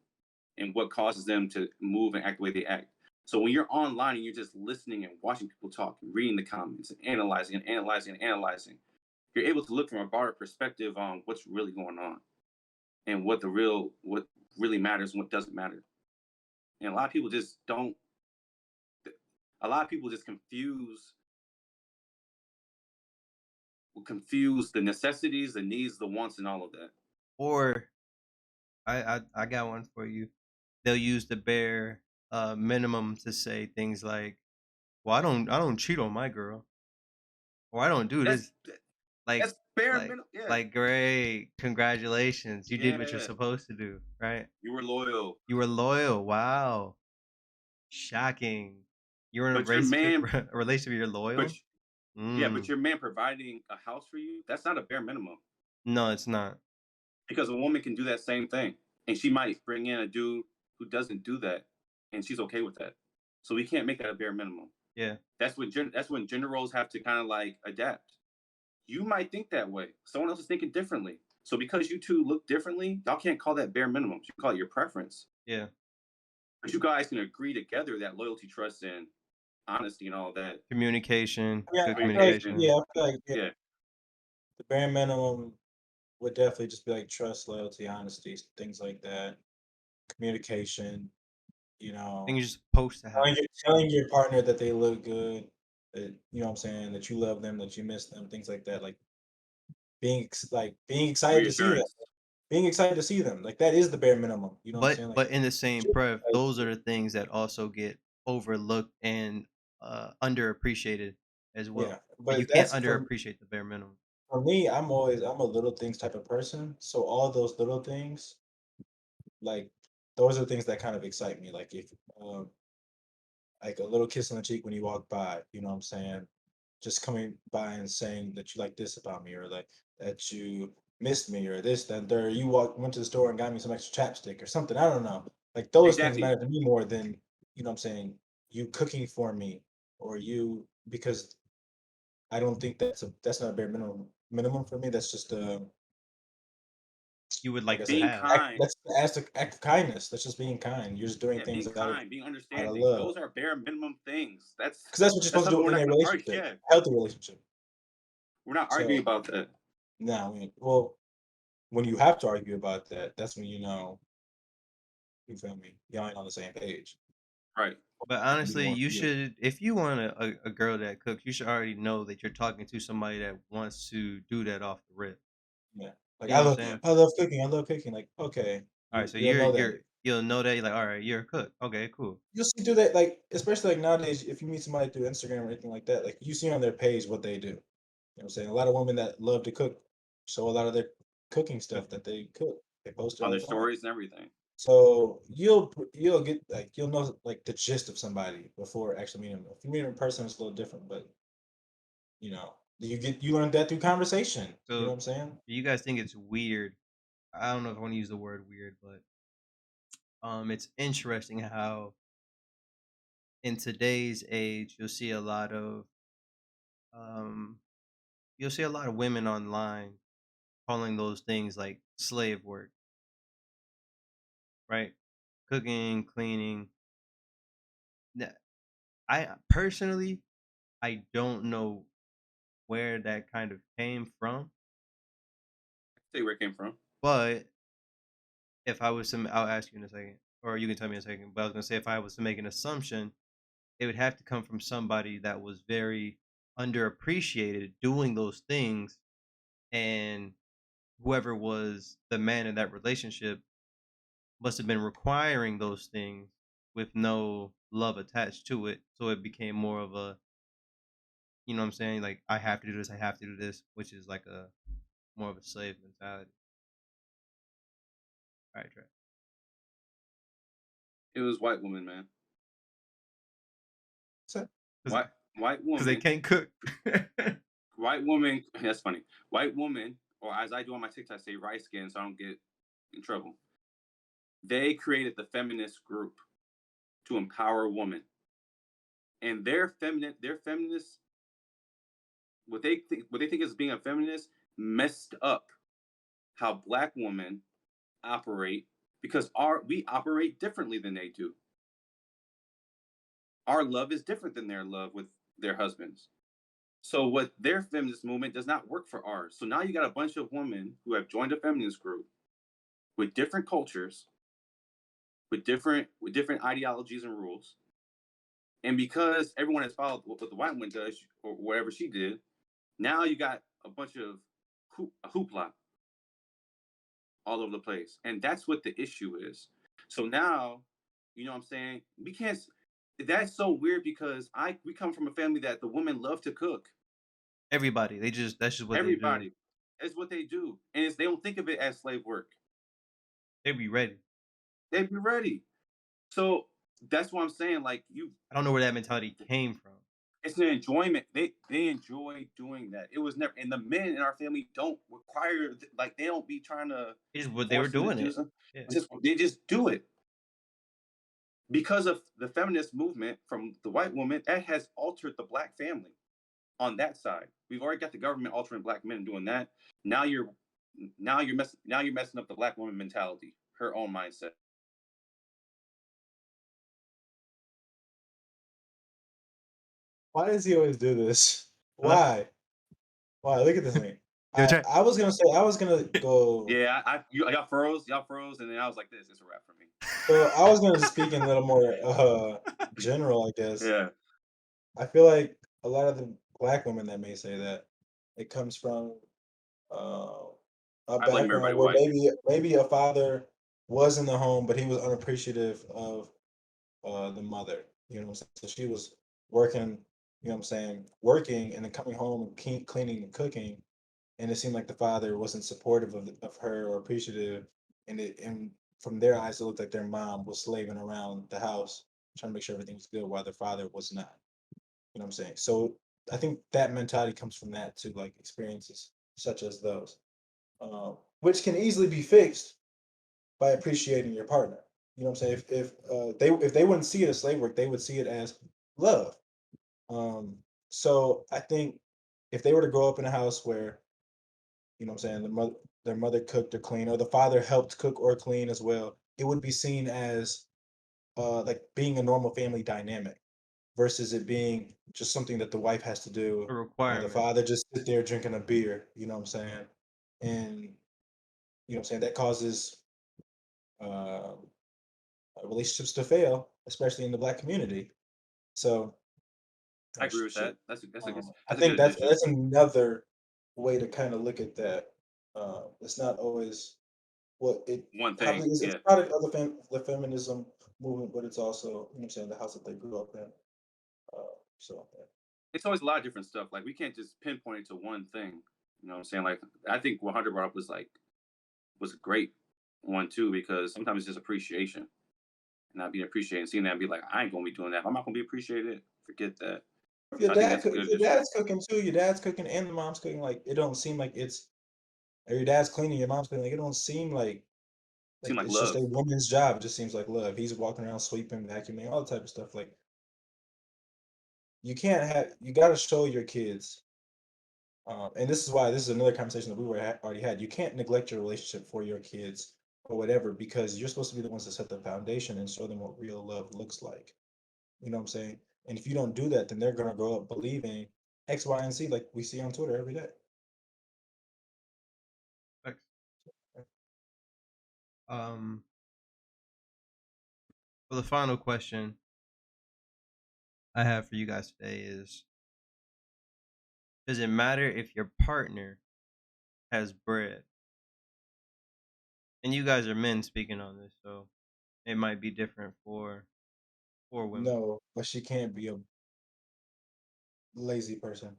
[SPEAKER 1] and what causes them to move and act the way they act. So when you're online and you're just listening and watching people talk and reading the comments and analyzing and analyzing and analyzing, you're able to look from a broader perspective on what's really going on and what really matters and what doesn't matter. And a lot of people just don't. A lot of people just confuse the necessities, the needs, the wants, and all of that.
[SPEAKER 2] Or I got one for you. They'll use the bare minimum to say things like, "Well, I don't cheat on my girl," or "I don't do
[SPEAKER 1] That's
[SPEAKER 2] this." Like
[SPEAKER 1] that's bare
[SPEAKER 2] like
[SPEAKER 1] minimum. Yeah,
[SPEAKER 2] like great, congratulations, you did what you're
[SPEAKER 1] yeah.
[SPEAKER 2] supposed to do, right?
[SPEAKER 1] You were loyal,
[SPEAKER 2] You were loyal. Wow, shocking. You're in a
[SPEAKER 1] but your
[SPEAKER 2] relationship,
[SPEAKER 1] man,
[SPEAKER 2] a relationship. You're
[SPEAKER 1] but
[SPEAKER 2] loyal.
[SPEAKER 1] yeah, but
[SPEAKER 2] Mm,
[SPEAKER 1] your man providing a house for you, that's not a bare minimum
[SPEAKER 2] no, it's not.
[SPEAKER 1] because a woman can do that same thing. And she might bring in a dude who doesn't do that and she's okay with that. So we can't make that a bare minimum.
[SPEAKER 2] Yeah,
[SPEAKER 1] That's when gender roles have to kind of like adapt. You might think that way. Someone else is thinking differently. So because you two look differently, y'all can't call that bare minimums. You call it your preference.
[SPEAKER 2] yeah.
[SPEAKER 1] But you guys can agree together that loyalty, trust, and honesty and all that
[SPEAKER 2] Communication,
[SPEAKER 3] Yeah,
[SPEAKER 2] good
[SPEAKER 3] I feel like
[SPEAKER 1] communication.
[SPEAKER 2] communication.
[SPEAKER 3] yeah, I feel like yeah,
[SPEAKER 1] Yeah.
[SPEAKER 3] the bare minimum would definitely just be like trust, loyalty, honesty, things like that. Communication, you
[SPEAKER 2] I think
[SPEAKER 3] know,
[SPEAKER 2] you're just supposed to have.
[SPEAKER 3] telling your partner that they look good, that you know what I'm saying, that you love them, that you miss them, things like that. Like being excited to see them,
[SPEAKER 1] Reassurance.
[SPEAKER 3] being excited to see them. Like that is the bare minimum. You know what I'm saying? Like
[SPEAKER 2] But in the same
[SPEAKER 3] just
[SPEAKER 2] breath,
[SPEAKER 3] because-
[SPEAKER 2] those are the things that also get overlooked and underappreciated as
[SPEAKER 3] yeah,
[SPEAKER 2] well. But you
[SPEAKER 3] but
[SPEAKER 2] can't
[SPEAKER 3] that's for
[SPEAKER 2] underappreciate the bare minimum.
[SPEAKER 3] me. I'm a little things type of person. So all those little things, like those are things that kind of excite me. Like if um like a little kiss on the cheek when you walk by. You know what I'm saying? Just coming by and saying that you like this about me, or like that you missed me, or this, that, and third. You went to the store and got me some extra chapstick or something. I don't know. Like those things
[SPEAKER 1] Exactly.
[SPEAKER 3] matter to me more than what I'm saying. You cooking for me, or you because I don't think that's not a bare minimum for me. That's just
[SPEAKER 2] You would
[SPEAKER 3] like I
[SPEAKER 2] like to
[SPEAKER 3] said,
[SPEAKER 1] Being
[SPEAKER 2] have.
[SPEAKER 1] kind,
[SPEAKER 3] that's the act of kindness. That's just being kind. You're just doing
[SPEAKER 1] yeah,
[SPEAKER 3] things
[SPEAKER 1] being kind, being
[SPEAKER 3] out of
[SPEAKER 1] understanding.
[SPEAKER 3] love,
[SPEAKER 1] Those are bare minimum things.
[SPEAKER 3] because that's what you're
[SPEAKER 1] That's
[SPEAKER 3] supposed to
[SPEAKER 1] something
[SPEAKER 3] do
[SPEAKER 1] we're
[SPEAKER 3] in
[SPEAKER 1] not
[SPEAKER 3] a
[SPEAKER 1] gonna argue.
[SPEAKER 3] relationship,
[SPEAKER 1] Yeah,
[SPEAKER 3] healthy relationship.
[SPEAKER 1] we're not arguing
[SPEAKER 3] So
[SPEAKER 1] about that.
[SPEAKER 3] now, well, when you have to argue about that, that's when you feel me, y'all ain't on the same page.
[SPEAKER 1] Right.
[SPEAKER 2] But
[SPEAKER 3] It can be
[SPEAKER 2] honestly,
[SPEAKER 3] more
[SPEAKER 2] you
[SPEAKER 3] heated.
[SPEAKER 2] should, if you want a girl that cooks, you should already know that you're talking to somebody that wants to do that off the rip.
[SPEAKER 3] Yeah, like
[SPEAKER 2] You know what I'm saying?
[SPEAKER 3] I love cooking. I love cooking. Like okay,
[SPEAKER 2] All right, so
[SPEAKER 3] you'll know that.
[SPEAKER 2] you'll know that you're like, all right, you're a cook. Okay, cool.
[SPEAKER 3] You'll see do that like especially like nowadays if you meet somebody through Instagram or anything like that, like you see on their page what they do. You know what I'm saying? A lot of women that love to cook show a lot of their cooking stuff that they cook. They post it
[SPEAKER 1] On
[SPEAKER 3] all
[SPEAKER 1] their
[SPEAKER 3] the time.
[SPEAKER 1] stories and everything.
[SPEAKER 3] So you'll get like you'll know like the gist of somebody before actually meeting them. If you meet them in person, it's a little different, but you learn that through conversation. You know
[SPEAKER 2] So,
[SPEAKER 3] what I'm saying?
[SPEAKER 2] do you guys think it's weird? I don't know if I want to use the word weird, but it's interesting how in today's age um you'll see a lot of women online calling those things like slave work, right? Cooking, cleaning. N- I personally, I don't know where that kind of came from,
[SPEAKER 1] See where it came from.
[SPEAKER 2] but if I was to, I'll ask you in a second, or you can tell me in a second. But I was gonna say, if I was to make an assumption, it would have to come from somebody that was very underappreciated doing those things, and whoever was the man in that relationship must have been requiring those things with no love attached to it. So it became more of a, you know what I'm saying? Like, I have to do this, I have to do this, which is like a more of a slave mentality. All right, Trey.
[SPEAKER 1] It was white woman, man.
[SPEAKER 3] So
[SPEAKER 1] White white
[SPEAKER 2] Because they
[SPEAKER 1] woman.
[SPEAKER 2] can't cook.
[SPEAKER 1] White woman. That's funny. White woman, or as I do on my TikTok, I say rice skin, so I don't get in trouble. They created the feminist group to empower women, and their feminist, what they think is being a feminist, messed up how black women operate because we operate differently than they do. Our love is different than their love with their husbands. So what their feminist movement does not work for ours. So now you got a bunch of women who have joined a feminist group with different cultures, with different ideologies and rules. And because everyone has followed what the white woman does or whatever she did, now you got a bunch of hoopla all over the place. And that's what the issue is. So now, you know what I'm saying? We can't That's so weird because we come from a family that the women love to cook.
[SPEAKER 2] Everybody, that's just what they do.
[SPEAKER 1] Everybody. It's what they do. And they don't think of it as slave work.
[SPEAKER 2] They be ready.
[SPEAKER 1] They be ready. So that's what I'm saying. Like
[SPEAKER 2] I don't know where that mentality came from.
[SPEAKER 1] it's an enjoyment. They enjoy doing that. It was never, and the men in our family don't require, like they don't be trying to
[SPEAKER 2] It's just what they were
[SPEAKER 1] force them to
[SPEAKER 2] doing
[SPEAKER 1] do
[SPEAKER 2] it.
[SPEAKER 1] something.
[SPEAKER 2] Yeah.
[SPEAKER 1] They just do it because of the feminist movement from the white woman that has altered the black family on that side. We've already got the government altering black men doing that. Now you're messing up the black woman mentality, her own mindset.
[SPEAKER 3] why does he always do this?
[SPEAKER 2] Huh?
[SPEAKER 3] Why? Why? Look at this thing.
[SPEAKER 2] Yo, Trey.
[SPEAKER 3] I was gonna say I was gonna go.
[SPEAKER 1] Yeah, y'all froze, and then I was like, "This is a wrap for me."
[SPEAKER 3] So I was gonna speak in a little more general, I guess.
[SPEAKER 1] Yeah,
[SPEAKER 3] I feel like a lot of the black women that may say that it comes from uh, a
[SPEAKER 1] I blame everybody
[SPEAKER 3] background where
[SPEAKER 1] white.
[SPEAKER 3] maybe a father was in the home, but he was unappreciative of the mother. You know what I'm saying? So she was working. You know what I'm saying? Working and then coming home and cleaning and cooking, and it seemed like the father wasn't supportive of her or appreciative, and from their eyes it looked like their mom was slaving around the house trying to make sure everything was good while their father was not. You know what I'm saying? So I think that mentality comes from that too, like experiences such as those, which can easily be fixed by appreciating your partner. You know what I'm saying? If they wouldn't see it as slave work, they would see it as love. Um, so I think if they were to grow up in a house where, you know what I'm saying, their mother cooked or cleaned, or the father helped cook or clean as well, it would be seen as like being a normal family dynamic versus it being just something that the wife has to do
[SPEAKER 2] A
[SPEAKER 3] while the
[SPEAKER 2] requirement.
[SPEAKER 3] father just sit there drinking a beer, you know what I'm saying? And you know what I'm saying, that causes uh, relationships to fail, especially in the black community. So
[SPEAKER 1] I agree with
[SPEAKER 3] shit.
[SPEAKER 1] that.
[SPEAKER 3] I
[SPEAKER 1] That's a good
[SPEAKER 3] think
[SPEAKER 1] addition.
[SPEAKER 3] that's another way to kind of look at that. It's not always what it
[SPEAKER 1] One
[SPEAKER 3] probably
[SPEAKER 1] thing,
[SPEAKER 3] is. It's
[SPEAKER 1] yeah.
[SPEAKER 3] a product of the feminism movement, but it's also, you know what I'm saying, the house that they grew up in. So yeah.
[SPEAKER 1] It's always a lot of different stuff. Like we can't just pinpoint it to one thing. You know what I'm saying? Like I think 100 brought up was a great one too because sometimes it's just appreciation and not being appreciated and seeing that and be like, I ain't gonna be doing that. If I'm not gonna be appreciated, forget that. So I think that's a good
[SPEAKER 3] If your
[SPEAKER 1] addition.
[SPEAKER 3] dad's cooking too, your dad's cooking and the mom's cooking, like it don't seem like it's or your dad's cleaning, your mom's cleaning, like it don't seem
[SPEAKER 1] Seem
[SPEAKER 3] like
[SPEAKER 1] like
[SPEAKER 3] it's just
[SPEAKER 1] love.
[SPEAKER 3] a woman's job. It just seems like love. He's walking around sweeping, vacuuming, all the type of stuff. Like you gotta show your kids. And this is why this is another conversation that we already had. You can't neglect your relationship for your kids or whatever because you're supposed to be the ones that set the foundation and show them what real love looks like. You know what I'm saying? And if you don't do that, then they're gonna grow up believing X, Y, and Z like we see on Twitter every day.
[SPEAKER 2] Facts. Um, for the final question I have for you guys today is: does it matter if your partner has bread? And you guys are men speaking on this, so it might be different for women.
[SPEAKER 3] No, but she can't be a lazy person.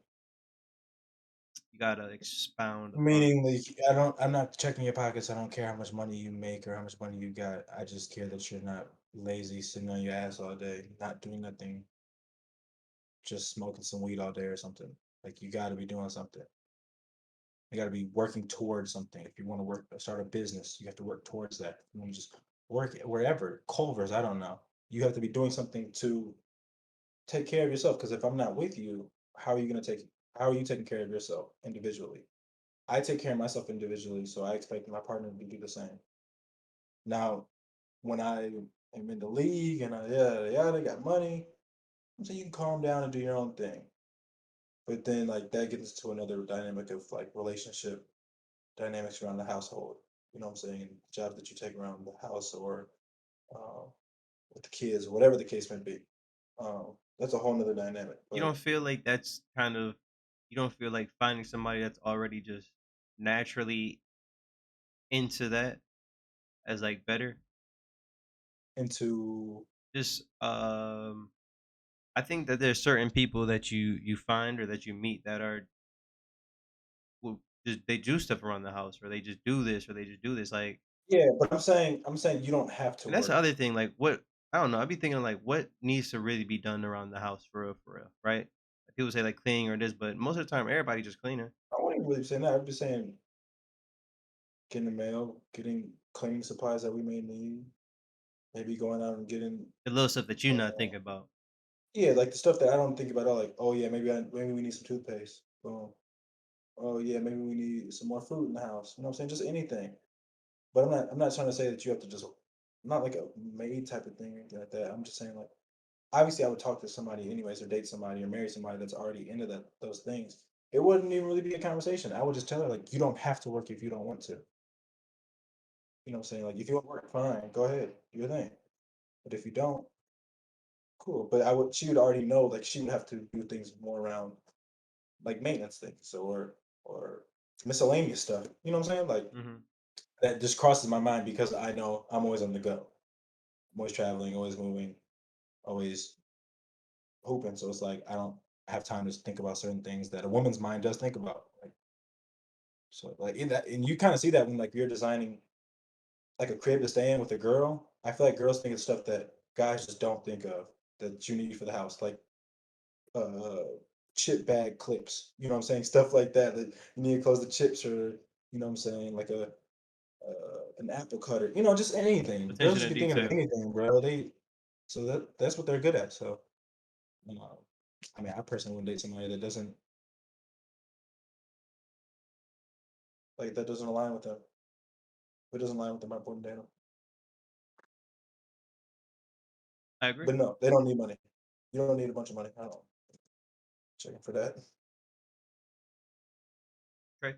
[SPEAKER 2] You gotta expound upon.
[SPEAKER 3] Meaning, like, I'm not checking your pockets. I don't care how much money you make or how much money you got. I just care that you're not lazy, sitting on your ass all day, not doing nothing, just smoking some weed all day or something. Like, you got to be doing something. You got to be working towards something. If you want to start a business, you have to work towards that. You want to just work wherever, Culver's, I don't know. You have to be doing something to take care of yourself. Because if I'm not with you, how are you going to take? How are you taking care of yourself individually? I take care of myself individually, so I expect my partner to do the same. Now, when I am in the league and I yada yada got money, so you can calm down and do your own thing. But then like that gets to another dynamic of like relationship dynamics around the household. You know what I'm saying? Jobs that you take around the house or uh, with the kids or whatever the case may be. That's a whole nother dynamic.
[SPEAKER 2] You
[SPEAKER 3] But
[SPEAKER 2] don't feel like that's kind of you don't feel like finding somebody that's already just naturally into that as like better.
[SPEAKER 3] into
[SPEAKER 2] Just I think that there's certain people that you find or that you meet that are well, just they do stuff around the house or they just do this or they just do this like.
[SPEAKER 3] yeah, but I'm saying you don't have to
[SPEAKER 2] And that's the
[SPEAKER 3] work.
[SPEAKER 2] other thing, like what I don't know. I'd be thinking like what needs to really be done around the house for real, right? People say like cleaning or this, but most of the time everybody just cleaning.
[SPEAKER 3] I wouldn't really say that. I'm just saying getting the mail, getting cleaning supplies that we may need, maybe going out and getting
[SPEAKER 2] The little stuff that you not
[SPEAKER 3] uh,
[SPEAKER 2] thinking about.
[SPEAKER 3] yeah, like the stuff that I don't think about all like, oh yeah, maybe we need some toothpaste. Boom. Oh yeah, maybe we need some more food in the house. You know what I'm saying? Just anything. But I'm not trying to say that you have to just not like a maid type of thing or anything like that. I'm just saying like obviously I would talk to somebody anyways or date somebody or marry somebody that's already into those things. It wouldn't even really be a conversation. I would just tell her like you don't have to work if you don't want to. You know what I'm saying? Like if you want to work, fine, go ahead, do your thing. But if you don't, cool. But she would already know like she would have to do things more around like maintenance things or miscellaneous stuff. You know what I'm saying? Like
[SPEAKER 2] Hmm.
[SPEAKER 3] that just crosses my mind because I know I'm always on the go. I'm always traveling, always moving, always hooping. So it's like I don't have time to think about certain things that a woman's mind does think about. Like so like in that and you kind of see that when like you're designing like a crib to stay in with a girl. I feel like girls think of stuff that guys just don't think of that you need for the house, like uh chip bag clips. You know what I'm saying? Stuff like that that you need to close the chips, or you know what I'm saying, like a an apple cutter. You know, just anything. Girls
[SPEAKER 2] Attention
[SPEAKER 3] just
[SPEAKER 2] to
[SPEAKER 3] be thinking of
[SPEAKER 2] detail.
[SPEAKER 3] anything, bro. So that's what they're good at. So I mean, I personally wouldn't date somebody that doesn't that doesn't align with them. If it doesn't align with them, I wouldn't date them.
[SPEAKER 2] I agree.
[SPEAKER 3] But no, they don't need money. You don't need a bunch of money. I don't checking for that.
[SPEAKER 2] Trey.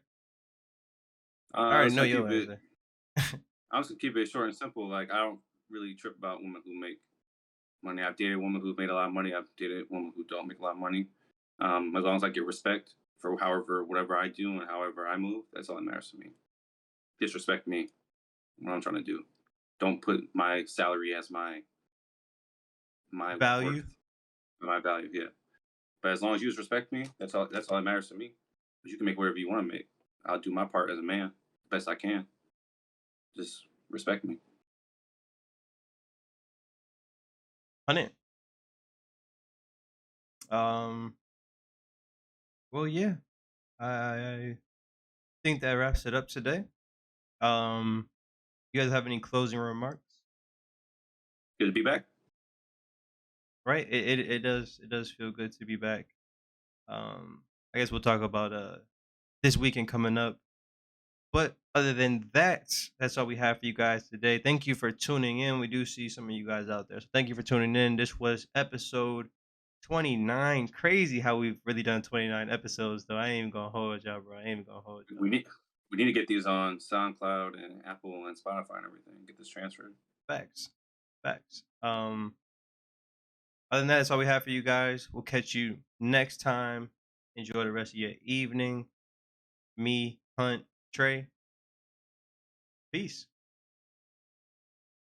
[SPEAKER 1] I
[SPEAKER 2] All right,
[SPEAKER 1] was
[SPEAKER 2] know
[SPEAKER 1] gonna
[SPEAKER 2] your
[SPEAKER 1] keep it.
[SPEAKER 2] answer.
[SPEAKER 1] I was gonna keep it short and simple. Like I don't really trip about women who make money. I've dated women who've made a lot of money. I've dated women who don't make a lot of money. As long as I get respect for whatever I do and however I move, that's all that matters to me. Disrespect me, what I'm trying to do. Don't put my salary as my
[SPEAKER 2] Value.
[SPEAKER 1] worth, my value. Yeah, but as long as you just respect me, that's all. That's all that matters to me. But you can make whatever you want to make. I'll do my part as a man, best I can. Just respect me.
[SPEAKER 2] On it. Well, yeah. I think that wraps it up today. You guys have any closing remarks?
[SPEAKER 1] Good to be back.
[SPEAKER 2] Right? It does feel good to be back. I guess we'll talk about this weekend coming up. But other than that, that's all we have for you guys today. Thank you for tuning in. We do see some of you guys out there. So thank you for tuning in. This was episode 29. Crazy how we've really done 29 episodes, though. I ain't even gonna hold y'all, bro. I ain't even gonna hold y'all.
[SPEAKER 1] We need to get these on SoundCloud and Apple and Spotify and everything. Get this transferred.
[SPEAKER 2] Facts. Facts. Other than that, that's all we have for you guys. We'll catch you next time. Enjoy the rest of your evening. Me, Hunt, Trey. Peace.